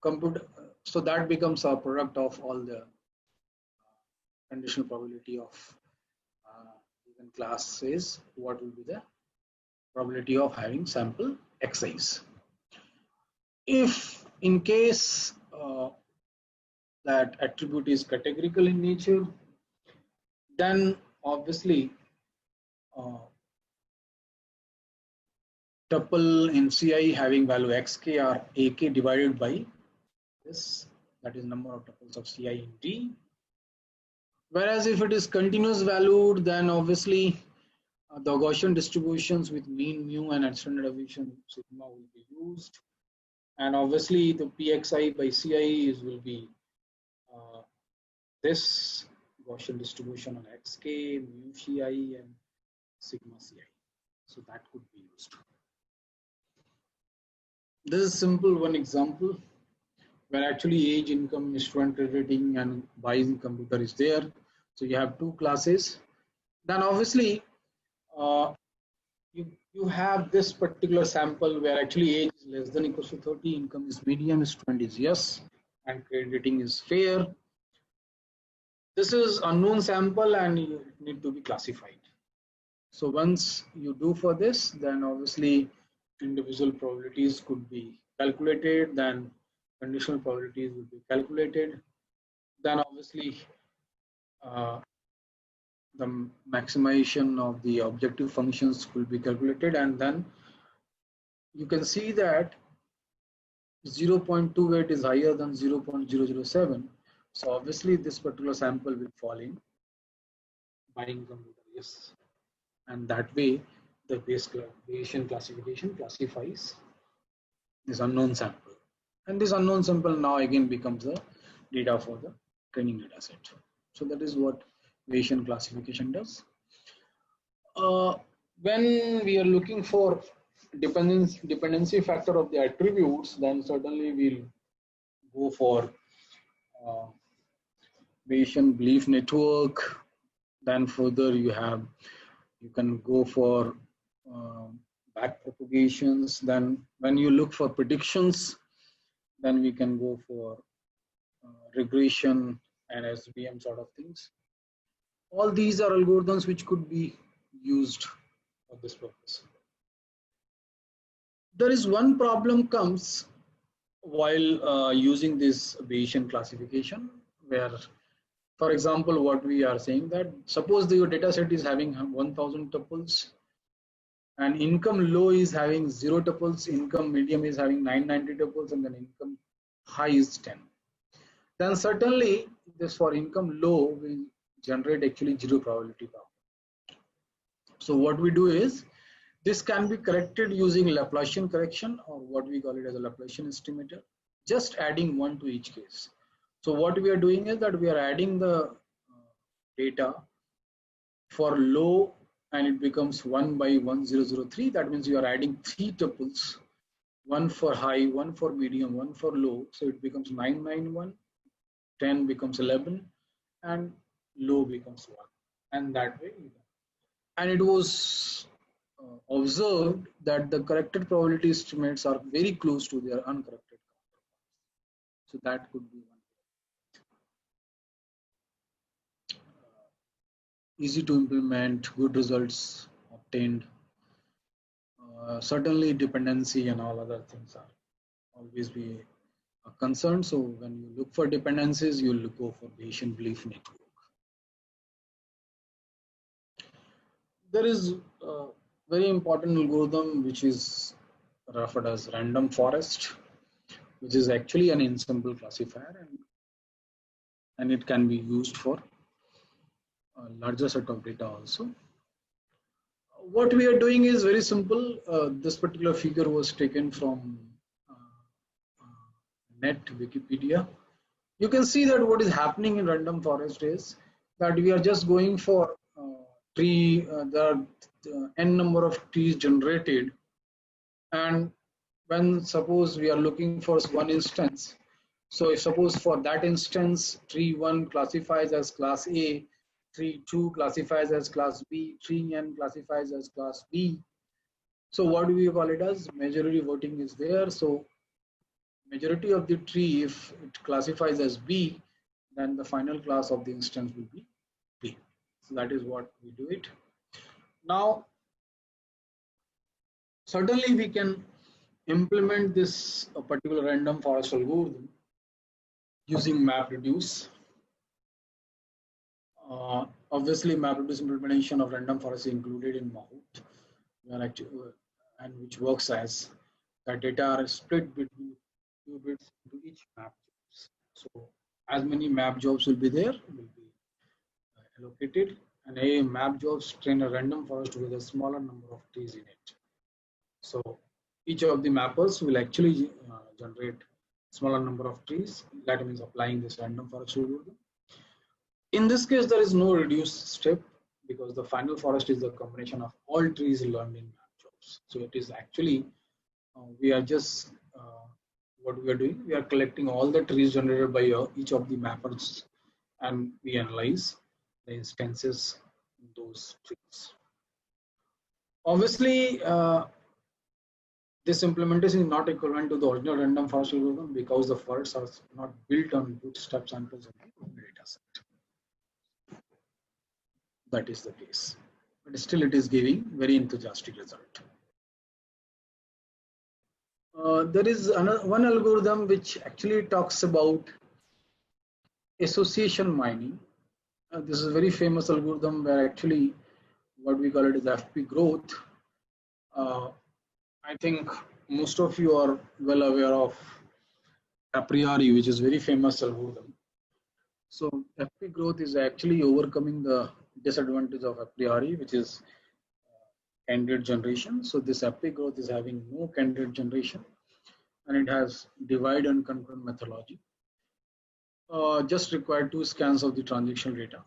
computer, so that becomes a product of all the conditional probability of given classes. What will be the probability of having sample Xi's? If in case that attribute is categorical in nature, then obviously tuple in Ci having value xk or ak divided by this, that is number of tuples of Ci in D. Whereas if it is continuous valued, then obviously the Gaussian distributions with mean mu and standard deviation sigma will be used, and obviously the Pxi by Ci will be this Gaussian distribution on xk, mu Ci, and sigma Ci. So that could be used. This is simple one example where actually age, income, student crediting, and buying computer is there. So you have two classes. Then obviously you have this particular sample where actually age is less than equals to 30, income is medium, student is yes, and crediting is fair. This is unknown sample and you need to be classified. So once you do for this, then obviously individual probabilities could be calculated, then conditional probabilities will be calculated, then obviously the maximization of the objective functions will be calculated, and then you can see that 0.28 is higher than 0.007. So obviously this particular sample will fall in buying computer, yes. And that way the Bayesian classification classifies this unknown sample. And this unknown sample now again becomes the data for the training data set. So that is what Bayesian classification does. When we are looking for dependency factor of the attributes, then certainly we'll go for Bayesian belief network. Then further you can go for propagations. Then when you look for predictions, then we can go for regression and SVM sort of things. All these are algorithms which could be used for this purpose. There is one problem comes while using this Bayesian classification, where, for example, what we are saying that suppose your data set is having 1000 tuples and income low is having 0 tuples, income medium is having 990 tuples, and then income high is 10. Then certainly this for income low will generate actually 0 probability problem. So what we do is, this can be corrected using Laplacian correction, or what we call it as a Laplacian estimator, just adding 1 to each case. So what we are doing is that we are adding the data for low and it becomes 1 by 1003. That means you are adding 3 tuples, 1 for high, 1 for medium, 1 for low. So it becomes 991, 10 becomes 11, and low becomes 1. And that way, and it was observed that the corrected probability estimates are very close to their uncorrected counterparts. So that could be one. Easy to implement, good results obtained. Certainly dependency and all other things are always be a concern. So when you look for dependencies, you'll go for Bayesian belief network. There is a very important algorithm which is referred as random forest, which is actually an ensemble classifier, and it can be used for a larger set of data also. What we are doing is very simple. This particular figure was taken from net Wikipedia. You can see that what is happening in random forest is that we are just going for tree, there are n number of trees generated, and when suppose we are looking for one instance, so if suppose for that instance tree 1 classifies as class A, tree 2 classifies as class B, tree n classifies as class B. So what do we call it as? Majority voting is there. So majority of the tree, if it classifies as B, then the final class of the instance will be B. So that is what we do it. Now, certainly we can implement this particular random forest algorithm using MapReduce. Obviously, MapReduce implementation of random forest is included in Mahout, and which works as the data are split between 2 bits into each map jobs. So as many map jobs will be there, will be allocated, and a map jobs train a random forest with a smaller number of trees in it. So each of the mappers will actually generate smaller number of trees. That means applying this random forest algorithm. In this case, there is no reduced step because the final forest is the combination of all trees learned in map jobs. So it is actually, we are just, what we are doing, we are collecting all the trees generated by each of the mappers, and we analyze the instances in those trees. Obviously, this implementation is not equivalent to the original random forest algorithm because the forests are not built on bootstrap samples of the data set. That is the case, but still it is giving very enthusiastic result. There is one algorithm which actually talks about association mining. This is a very famous algorithm where actually what we call it is FP growth. I think most of you are well aware of a priori, which is very famous algorithm. So FP growth is actually overcoming the disadvantage of a priori, which is candidate generation. So this FP growth is having no candidate generation, and it has divide and concurrent methodology. Just require 2 scans of the transactional data.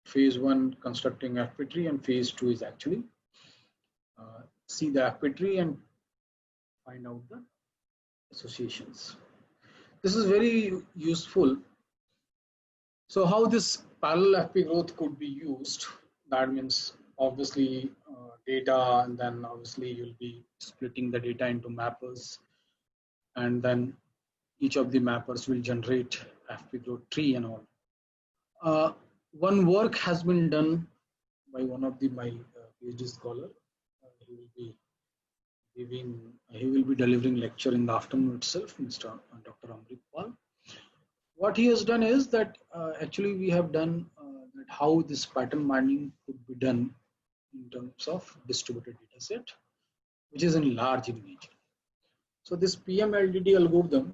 Phase 1 constructing FP tree, and phase 2 is actually see the FP tree and find out the associations. This is very useful. So how this parallel FP growth could be used? That means obviously data, and then obviously you'll be splitting the data into mappers, and then each of the mappers will generate FP growth tree and all. One work has been done by one of my PhD scholar. He will be delivering lecture in the afternoon itself, Mr. Dr. Amrit Pal. What he has done is that actually we have done that how this pattern mining could be done in terms of distributed data set, which is in large in nature. So this PMLDD algorithm,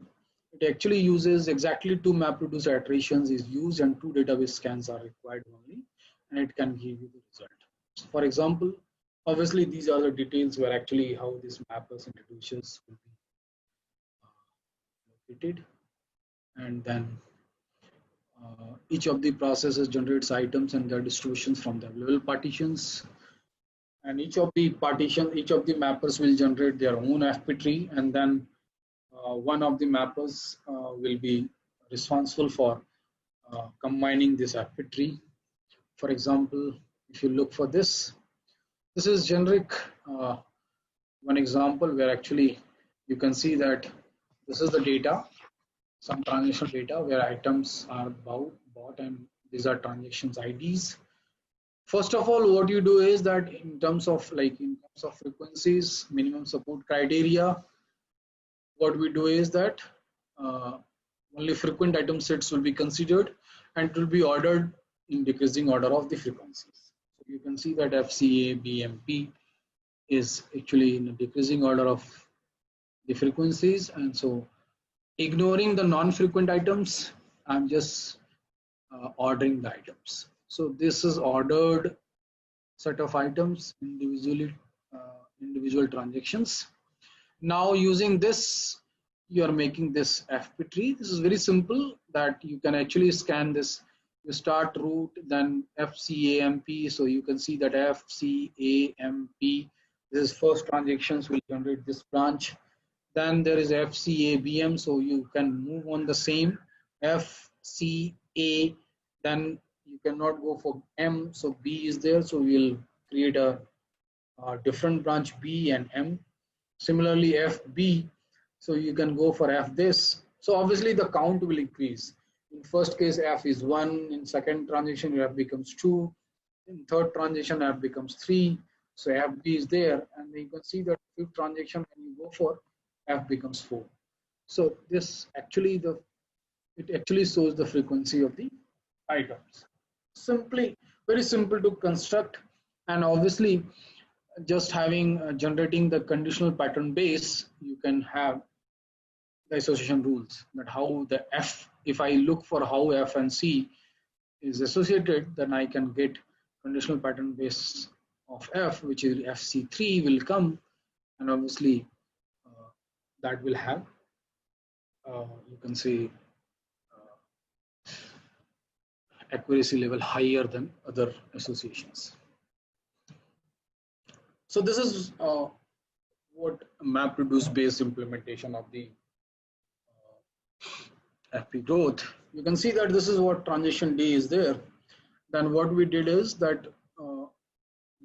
it actually uses exactly 2 MapReduce iterations is used and 2 database scans are required only, and it can give you the result. So for example, obviously these are the details where actually how this mappers introducers will be located, and then each of the processes generates items and their distributions from the available partitions, and each of the mappers will generate their own FP tree, and then one of the mappers will be responsible for combining this FP tree. For example, if you look for this is generic one example where actually you can see that this is the data, some transaction data where items are bought and these are transactions IDs. First of all, what you do is that in terms of frequencies, minimum support criteria, what we do is that only frequent item sets will be considered and it will be ordered in decreasing order of the frequencies. So you can see that FCA, BMP is actually in a decreasing order of the frequencies, and so ignoring the non-frequent items, I'm just ordering the items. So this is ordered set of items individually, individual transactions. Now using this, you are making this FP tree. This is very simple that you can actually scan this. You start root, then FCAMP. So you can see that FCAMP, this is first transactions will generate this branch. Then there is FCABM, so you can move on the same FCA, then you cannot go for M, so B is there, so we'll create a different branch B and M. Similarly FB, so you can go for F this. So obviously the count will increase. In first case F is 1, in second transaction F becomes 2, in third transaction F becomes 3, so FB is there, and you can see that fifth transaction when you go for F becomes 4. So this actually it actually shows the frequency of the items. Simply, very simple to construct, and obviously just having generating the conditional pattern base, you can have the association rules that how the F, if I look for how F and C is associated, then I can get conditional pattern base of F, which is FC3 will come, and obviously that will have you can say accuracy level higher than other associations. So this is what MapReduce based implementation of the FP growth. You can see that this is what transition D is there. Then what we did is that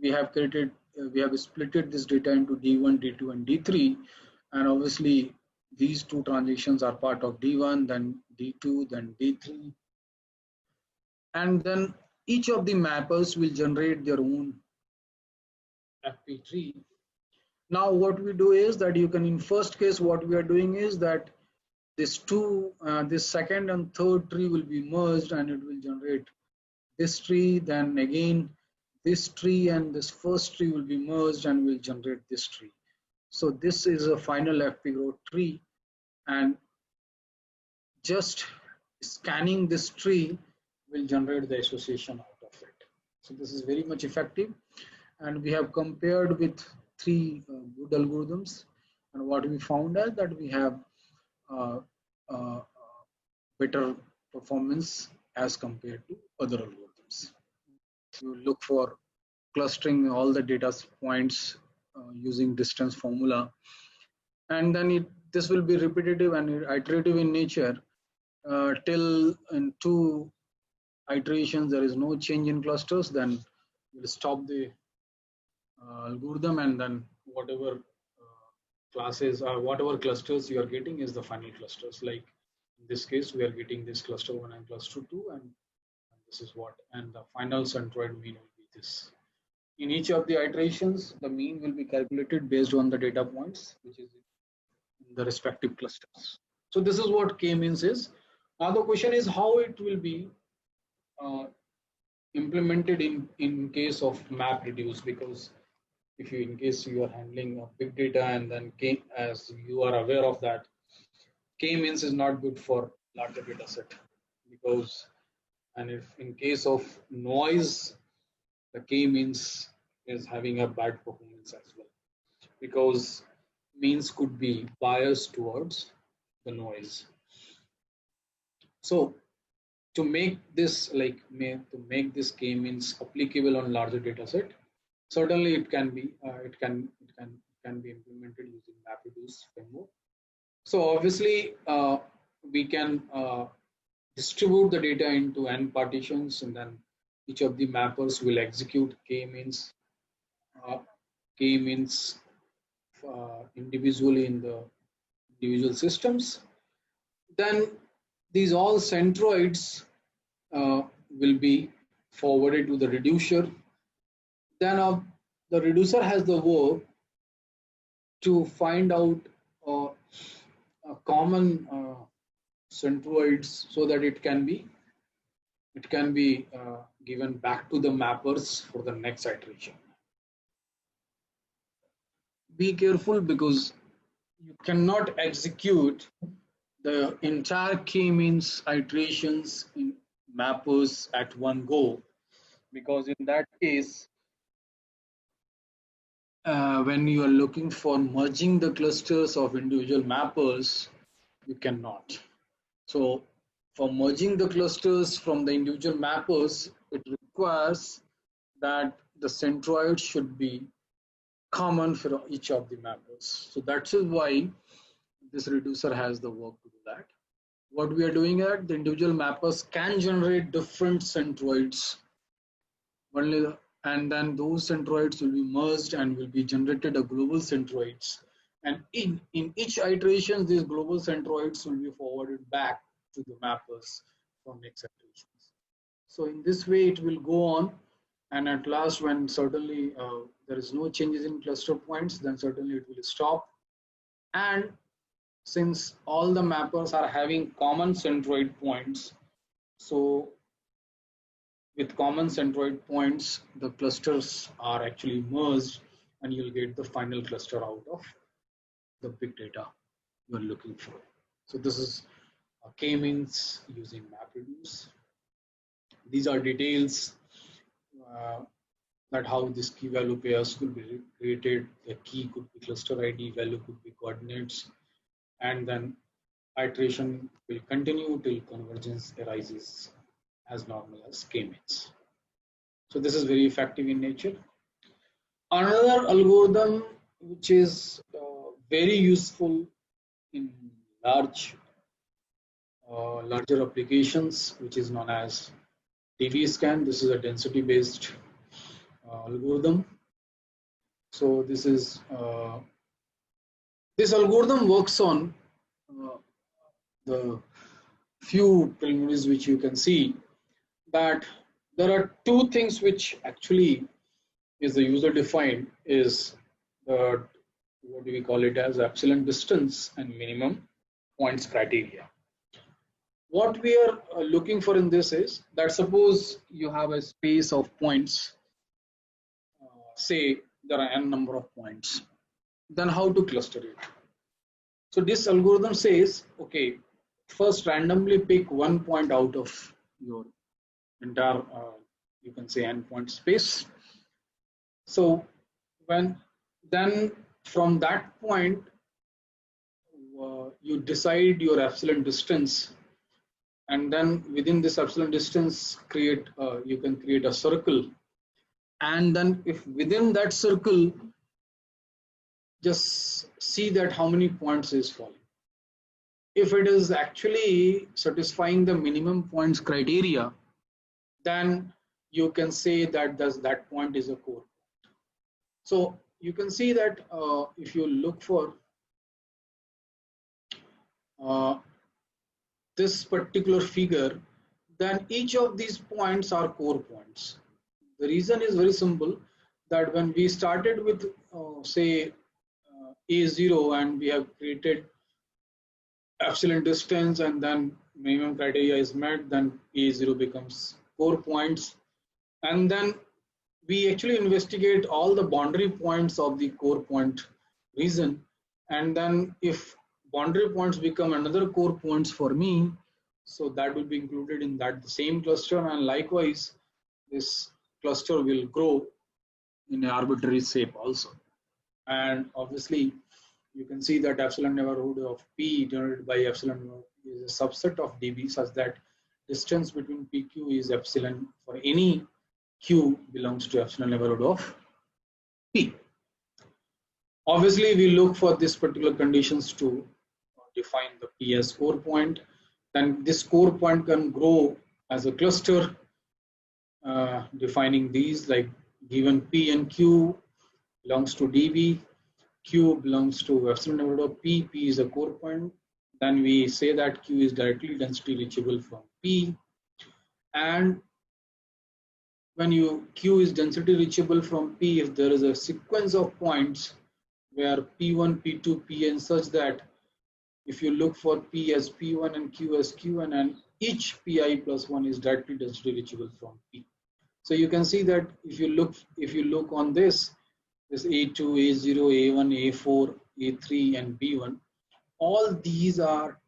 we have splitted this data into D1, D2, and D3, and obviously these two transitions are part of D1, then D2, then D3, and then each of the mappers will generate their own FP tree. Now what we do is that you can, in first case, what we are doing is that this second and third tree will be merged and it will generate this tree, then again this tree and this first tree will be merged and will generate this tree. So this is a final FP growth tree, and just scanning this tree will generate the association out of it. So this is very much effective, and we have compared with 3 good algorithms, and what we found is that we have better performance as compared to other algorithms. You look for clustering all the data points using distance formula, and then this will be repetitive and iterative in nature till in 2 iterations there is no change in clusters, then we'll stop the algorithm, and then whatever classes or whatever clusters you are getting is the final clusters. Like in this case, we are getting this cluster 1 and cluster 2, and this is what, and the final centroid mean will be this. In each of the iterations, the mean will be calculated based on the data points, which is in the respective clusters. So this is what k-means is. Now the question is how it will be implemented in case of map reduce, because if you, in case you are handling a big data, and then k, as you are aware of that, k-means is not good for larger data set, because, and if in case of noise, the k-means is having a bad performance as well, because means could be biased towards the noise. So to make this to make this k-means applicable on larger data set, certainly it can be implemented using MapReduce framework. So obviously we can distribute the data into n partitions, and then each of the mappers will execute k-means individually in the individual systems. Then these all centroids will be forwarded to the reducer. Then the reducer has the work to find out a common centroids, so that it can be given back to the mappers for the next iteration. Be careful, because you cannot execute the entire k-means iterations in mappers at one go, because in that case, when you are looking for merging the clusters of individual mappers, you cannot. So for merging the clusters from the individual mappers, it requires that the centroid should be common for each of the mappers. So that's why this reducer has the work to do that. What we are doing at the individual mappers can generate different centroids, and then those centroids will be merged and will be generated a global centroids. And in each iteration, these global centroids will be forwarded back to the mappers for next iterations. So in this way, it will go on, and at last, when certainly there is no changes in cluster points, then certainly it will stop. And since all the mappers are having common centroid points, so with common centroid points, the clusters are actually merged, and you'll get the final cluster out of the big data you're looking for. So this is k-means using MapReduce. These are details that how this key value pairs will be created. The key could be cluster ID, value could be coordinates, and then iteration will continue till convergence arises as normal as k-means. So this is very effective in nature. Another algorithm which is very useful in larger applications, which is known as DB scan. This is a density based algorithm. So this is this algorithm works on the few preliminaries which you can see, that there are two things which actually is the user defined, is the, what do we call it as, epsilon distance and minimum points criteria. What we are looking for in this is that suppose you have a space of points, say there are n number of points, then how to cluster it? So this algorithm says, okay, first randomly pick one point out of your entire, you can say n point space. So then from that point, you decide your epsilon distance, and then within this epsilon distance, you can create a circle, and then if within that circle, just see that how many points is falling. If it is actually satisfying the minimum points criteria, then you can say that that point is a core point. So you can see that if you look for this particular figure, then each of these points are core points. The reason is very simple, that when we started with say A0 and we have created epsilon distance and then minimum criteria is met, then A0 becomes core points. And then we actually investigate all the boundary points of the core point region. And then if boundary points become another core points for me, so that will be included in that same cluster, and likewise this cluster will grow in an arbitrary shape also. And obviously you can see that epsilon neighborhood of P denoted by epsilon is a subset of dB, such that distance between PQ is epsilon for any Q belongs to epsilon neighborhood of P. Obviously we look for this particular conditions to define the P as core point. Then this core point can grow as a cluster, defining these, like given P and Q belongs to dB, Q belongs to epsilon neighborhood of P, P is a core point. Then we say that Q is directly density reachable from P, and when Q is density reachable from P, if there is a sequence of points where P1, P2, Pn, such that if you look for P as P1 and Q as Q1, and each Pi plus 1 is directly density reachable from P. So you can see that if you look on this A2, A0, A1, A4, A3, and B1, all these are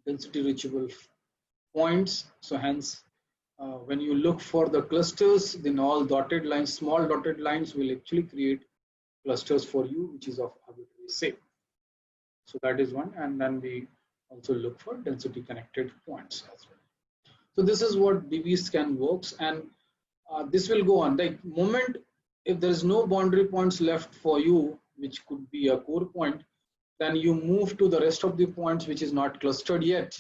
density reachable points. So hence, when you look for the clusters, then all dotted lines, small dotted lines will actually create clusters for you, which is of arbitrary shape. So that is one, and then we also look for density connected points as well. So this is what dbScan works, and this will go on. The moment if there is no boundary points left for you, which could be a core point, then you move to the rest of the points which is not clustered yet,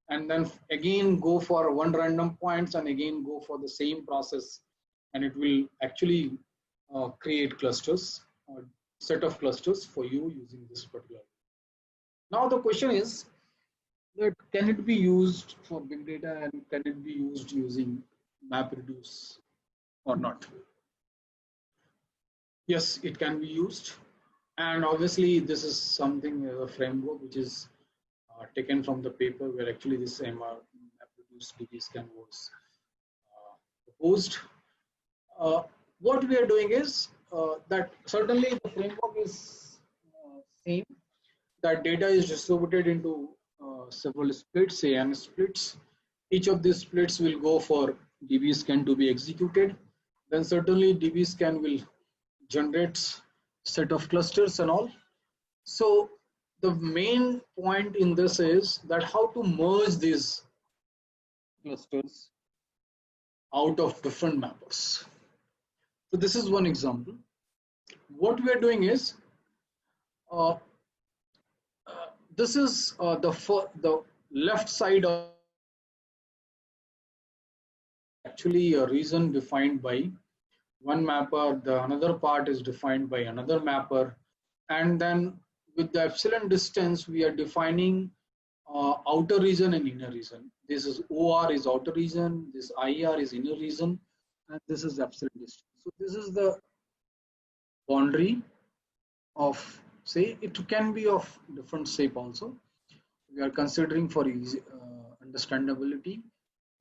and then again go for one random points and again go for the same process, and it will actually create clusters, or set of clusters for you using this particular. Now the question is that can it be used for big data, and can it be used using MapReduce or not? Yes, it can be used, and obviously this is something, a framework which is taken from the paper where actually this MapReduce dbScan was proposed. What we are doing is that certainly the framework is same, that data is distributed into several splits, say n splits. Each of these splits will go for dbScan to be executed. Then certainly dbScan will generate set of clusters and all. So the main point in this is that how to merge these clusters out of different mappers. So this is one example. What we are doing is this is the left side of actually a region defined by one mapper, the another part is defined by another mapper, and then with the epsilon distance we are defining outer region and inner region. This is OR is outer region, this IR is inner region, and this is epsilon distance. So this is the boundary of, say, it can be of different shape also. We are considering for easy understandability,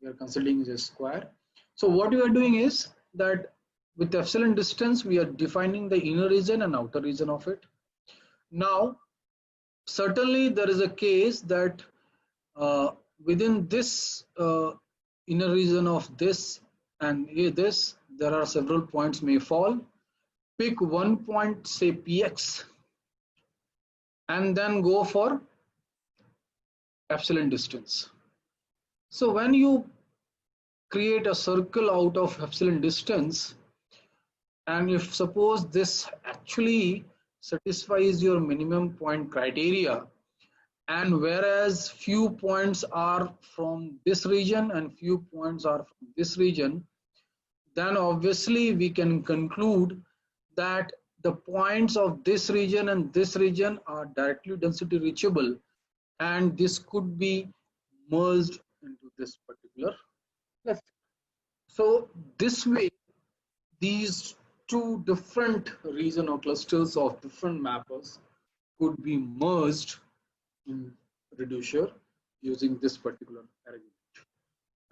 we are considering as a square. So what we are doing is that with epsilon distance we are defining the inner region and outer region of it. Now certainly there is a case that within this inner region of this and this, there are several points may fall. Pick one point, say px, and then go for epsilon distance. So when you create a circle out of epsilon distance, and if suppose this actually satisfies your minimum point criteria, and whereas few points are from this region and few points are from this region, then obviously we can conclude that the points of this region and this region are directly density reachable, and this could be merged into this particular cluster. So this way, these two different region or clusters of different mappers could be merged in reducer using this particular arrangement.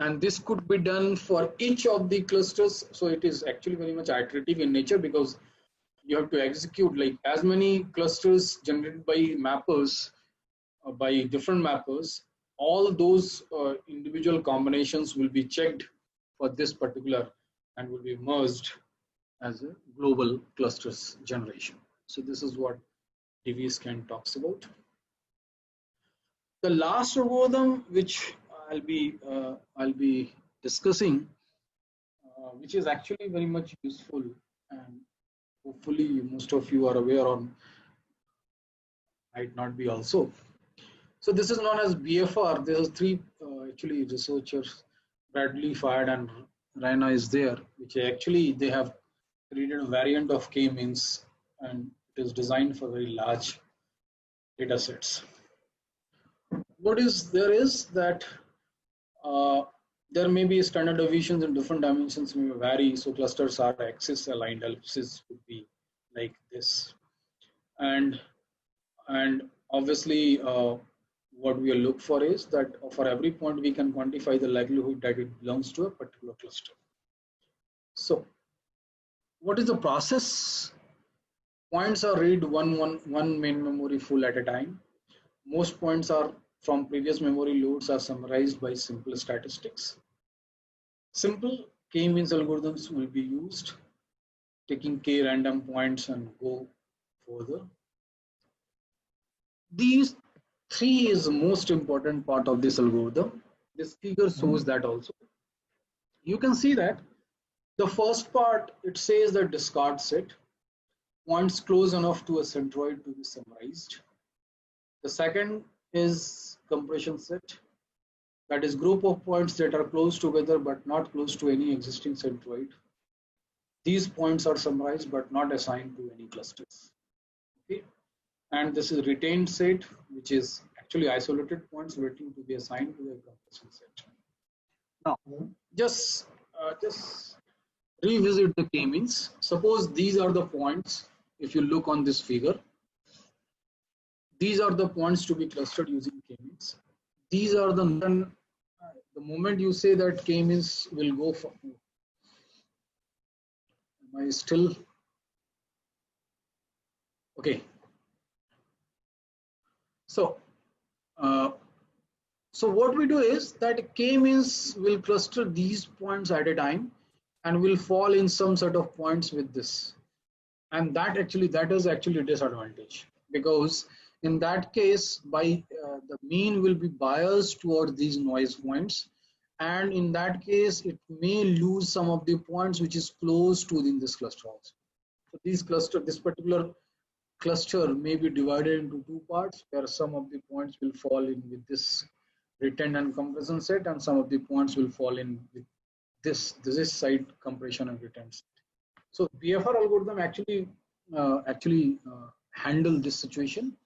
And this could be done for each of the clusters. So it is actually very much iterative in nature, because you have to execute like as many clusters generated by mappers, by different mappers. All those individual combinations will be checked for this particular and will be merged as a global clusters generation. So this is what DVScan talks about. The last algorithm which I'll be discussing, which is actually very much useful, and hopefully most of you are aware, or might not be also. So this is known as BFR. There are three actually researchers, Bradley, Fayed, and Raina is there, which actually they have created a variant of k-means, and it is designed for very large data sets. What is there is that there may be standard deviations in different dimensions may vary. So clusters are axis aligned. Ellipses would be like this, and obviously what we look for is that for every point we can quantify the likelihood that it belongs to a particular cluster. So what is the process? Points are read one main memory full at a time. Most points are from previous memory loads are summarized by simple statistics. Simple k-means algorithms will be used, taking k random points and go further. These three is the most important part of this algorithm. This figure shows that also. You can see that the first part, it says that discard set, points close enough to a centroid to be summarized. The second is compression set, that is group of points that are close together but not close to any existing centroid. These points are summarized but not assigned to any clusters. Okay. And this is retained set, which is actually isolated points waiting to be assigned to a compression set. Now, just revisit the k-means. Suppose these are the points. If you look on this figure, these are the points to be clustered using k-means. These are the moment you say that k-means will go for. Am I still okay? So what we do is that k-means will cluster these points at a time and will fall in some set of points with this, and that is actually a disadvantage, because in that case the mean will be biased towards these noise points, and in that case it may lose some of the points which is close to in this cluster also. So this particular cluster may be divided into two parts, where some of the points will fall in with this retained and compression set, and some of the points will fall in with this side compression and retained set. So BFR algorithm actually handle this situation.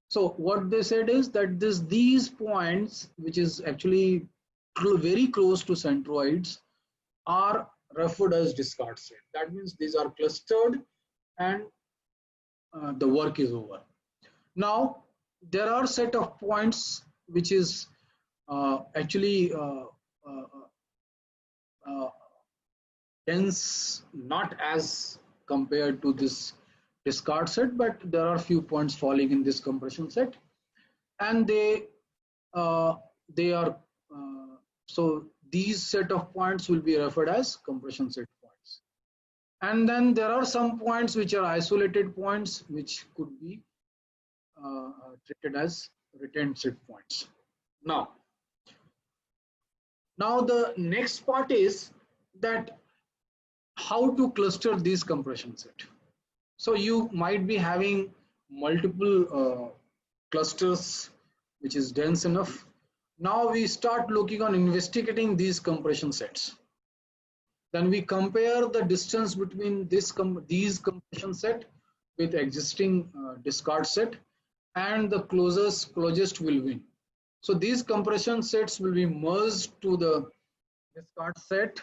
So what they said is that these points, which is actually very close to centroids, are referred as discard set. That means these are clustered and the work is over. Now there are set of points which is actually dense, not as compared to this discard set, but there are few points falling in this compression set, and they are so these set of points will be referred as compression set points. And then there are some points which are isolated points, which could be treated as retained set points. Now the next part is that how to cluster these compression set. So you might be having multiple clusters which is dense enough. Now we start looking on investigating these compression sets. Then we compare the distance between these compression set with existing discard set, and the closest will win. So these compression sets will be merged to the discard set,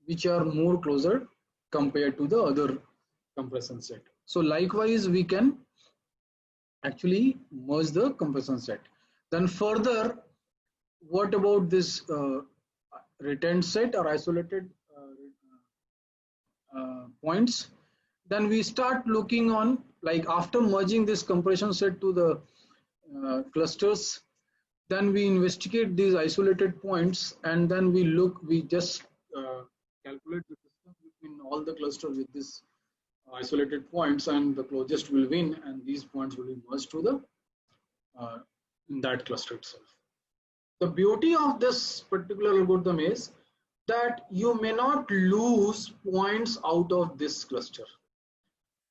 which are more closer compared to the other compression set. So likewise, we can actually merge the compression set. Then further, what about this retained set or isolated points? Then we start looking on, like after merging this compression set to the clusters, then we investigate these isolated points, and then we just calculate the distance between all the clusters with this isolated points, and the closest will win, and these points will be merged to the in that cluster itself. The beauty of this particular algorithm is that you may not lose points out of this cluster,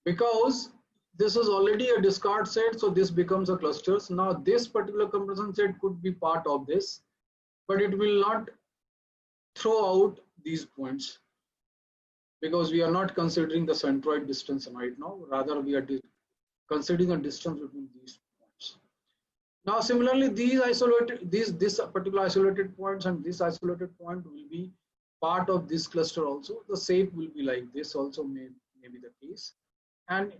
because this is already a discard set, so this becomes a cluster. So now this particular compression set could be part of this, but it will not throw out these points, because we are not considering the centroid distance right now. Rather, we are considering a distance between these points. Now, similarly, this particular isolated points and this isolated point will be part of this cluster also. The shape will be like this also, may be the case, and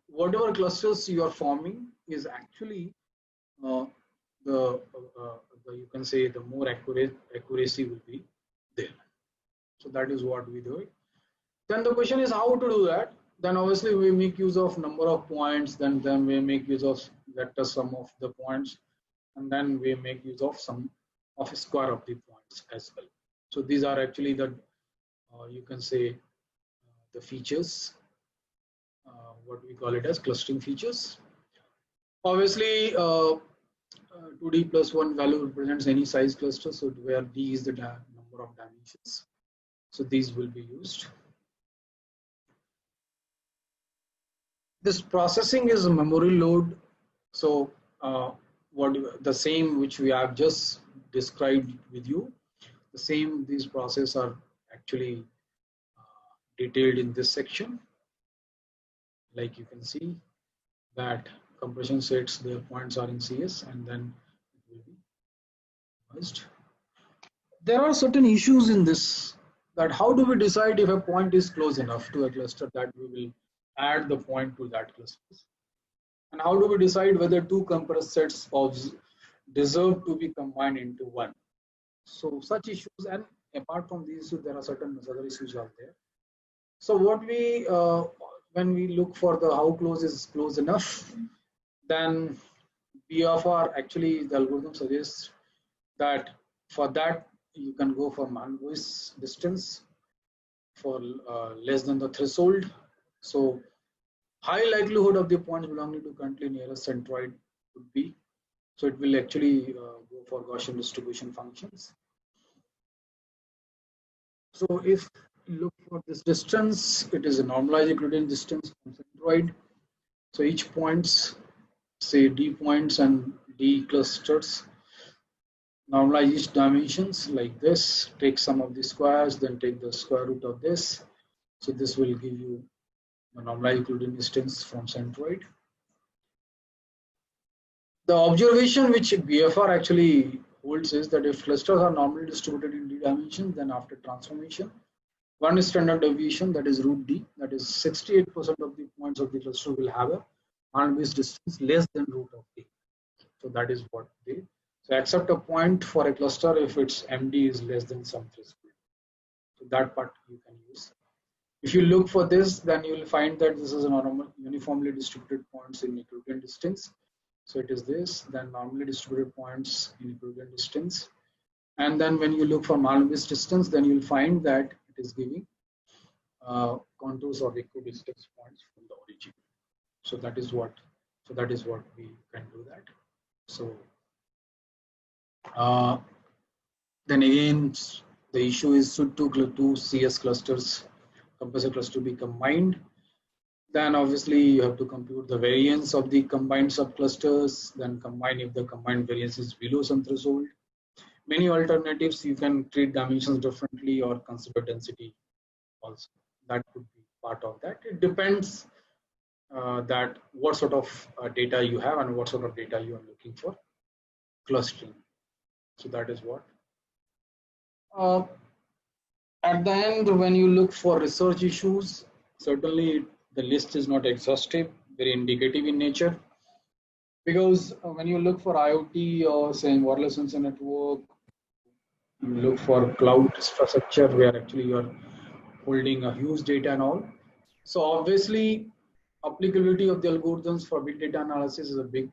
whatever clusters you are forming is actually you can say the more accuracy will be there. So that is what we do. Then the question is how to do that. Then obviously we make use of number of points, then we make use of vector sum of the points, and then we make use of sum of square of the points as well. So these are actually the you can say the features, what we call it as clustering features. Obviously 2D plus 1 value represents any size cluster, so where D is the number of dimensions. So these will be used. This processing is a memory load. So the same which we have just described with you, the same these processes are actually detailed in this section. Like you can see that compression sets, their points are in CS, and then it will be merged. There are certain issues in this, that how do we decide if a point is close enough to a cluster that we will add the point to that cluster, and how do we decide whether two compressed sets deserve to be combined into one. So such issues, and apart from these issues, there are certain other issues out there. So what we when we look for the how close is close enough, then BFR, actually the algorithm suggests that for that you can go for Mann-Lewis distance for less than the threshold. So high likelihood of the points belonging to country nearest centroid would be, so it will actually go for Gaussian distribution functions. So if you look for this distance, it is a normalized Euclidean distance from centroid. So each points, say D points and D clusters, normalize each dimensions like this, take sum of the squares, then take the square root of this. So this will give you the normalized Euclidean distance from centroid. The observation which BFR actually holds is that if clusters are normally distributed in D dimensions, then after transformation, one standard deviation, that is root D, that is 68% of the points of the cluster will have a Mann-Lewis distance less than root of D. So that is what they. So accept a point for a cluster if its MD is less than some threshold. So that part you can use. If you look for this, then you will find that this is a normal uniformly distributed points in Euclidean distance. So it is this, then normally distributed points in Euclidean distance. And then when you look for Mann-Lewis distance, then you will find that it is giving contours or equidistance points from the origin. So that is what we can do that. So then again, the issue is should two CS clusters, compressor cluster be combined? Then obviously you have to compute the variance of the combined subclusters, then combine if the combined variance is below some threshold. Many alternatives, you can treat dimensions differently or consider density also. That could be part of that. It depends that what sort of data you have and what sort of data you are looking for clustering. So that is what. At the end, when you look for research issues, certainly the list is not exhaustive, very indicative in nature. Because when you look for IoT or say wireless sensor network, you look for cloud infrastructure where actually you are holding a huge data and all. So obviously, applicability of the algorithms for big data analysis is a big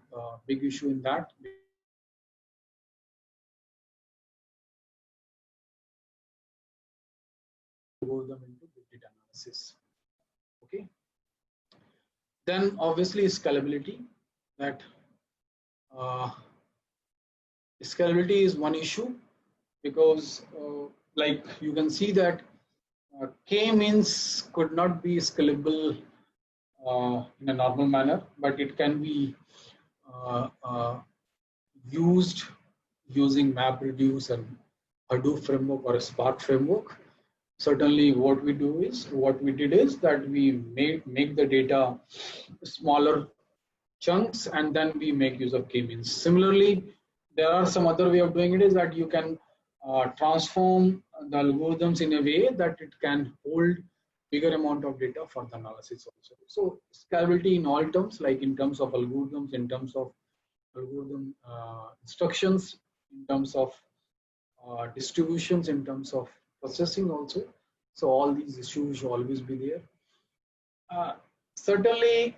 issue in that. Algorithm into big data analysis. Okay. Then obviously scalability. That scalability is one issue because like you can see that k-means could not be scalable in a normal manner, but it can be used using MapReduce and Hadoop framework or a Spark framework. Certainly what we did is that we make the data smaller chunks and then we make use of k-means. Similarly, there are some other way of doing it is that you can transform the algorithms in a way that it can hold bigger amount of data for the analysis also. So scalability in all terms, like in terms of algorithms, in terms of algorithm instructions, in terms of distributions, in terms of processing also. So all these issues should always be there. Certainly,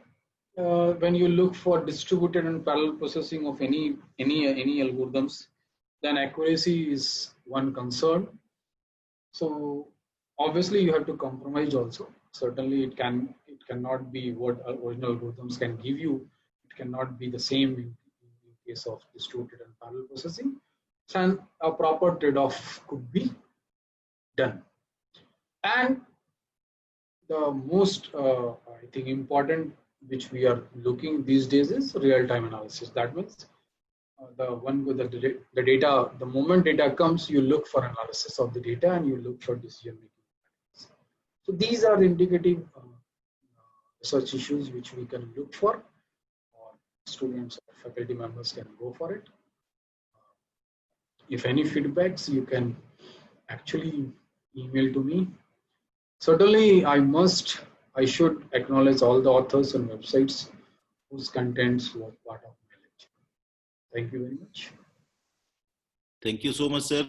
when you look for distributed and parallel processing of any algorithms, then accuracy is one concern. So obviously you have to compromise also. Certainly it cannot be what original algorithms can give you. It cannot be the same in case of distributed and parallel processing. And a proper trade-off could be done. And the most I think important which we are looking these days is real-time analysis. That means the one with the data, the moment data comes, you look for analysis of the data and you look for decision making. So these are indicative research issues which we can look for, or students or faculty members can go for it. If any feedbacks, you can actually email to me. Certainly, I should acknowledge all the authors and websites whose contents were part of my lecture. Thank you very much. Thank you so much, sir,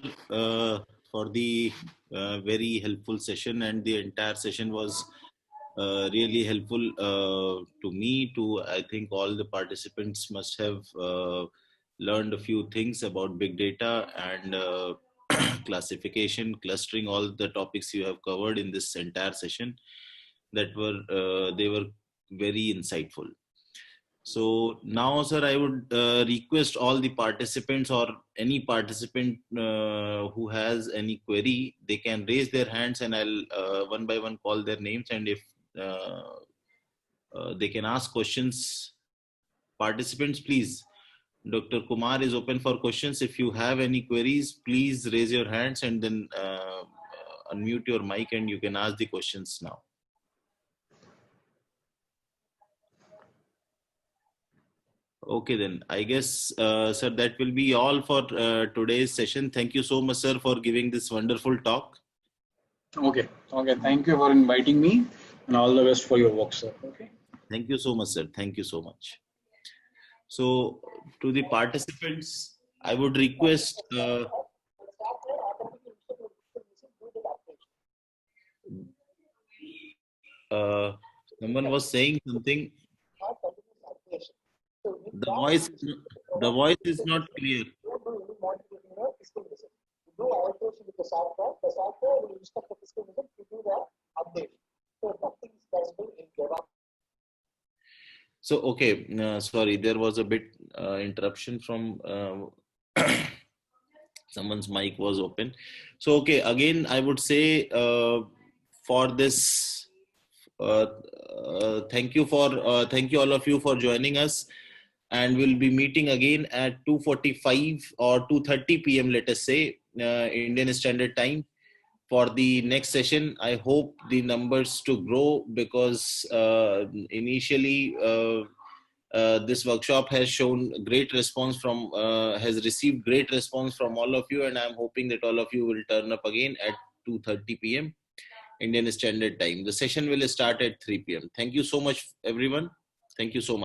for the very helpful session, and the entire session was really helpful to me. I think all the participants must have learned a few things about big data and classification, clustering, all the topics you have covered in this entire session. They were very insightful. So now, sir, I would request all the participants or any participant who has any query, they can raise their hands and I'll one by one call their names, and if they can ask questions. Participants, please. Dr. Kumar is open for questions. If you have any queries, please raise your hands and then unmute your mic and you can ask the questions now. Okay, then I guess, sir, that will be all for today's session. Thank you so much, sir, for giving this wonderful talk. Okay. Thank you for inviting me, and all the best for your work, sir. Okay. Thank you so much, sir. Thank you so much. So to the participants, I would request someone was saying something. The voice is not clear. Do alteration with the software. The software will instruct the physical method to do the update. So nothing is possible in Java. So, okay, sorry, there was a bit interruption from someone's mic was open. So, okay, again, I would say for this, thank you all of you for joining us, and we'll be meeting again at 2:45 or 2:30 p.m. let us say, Indian Standard Time, for the next session. I hope the numbers to grow, because initially this workshop has shown great response from, has received great response from all of you, and I'm hoping that all of you will turn up again at 2:30 p.m. Indian Standard Time. The session will start at 3 p.m. Thank you so much, everyone. Thank you so much.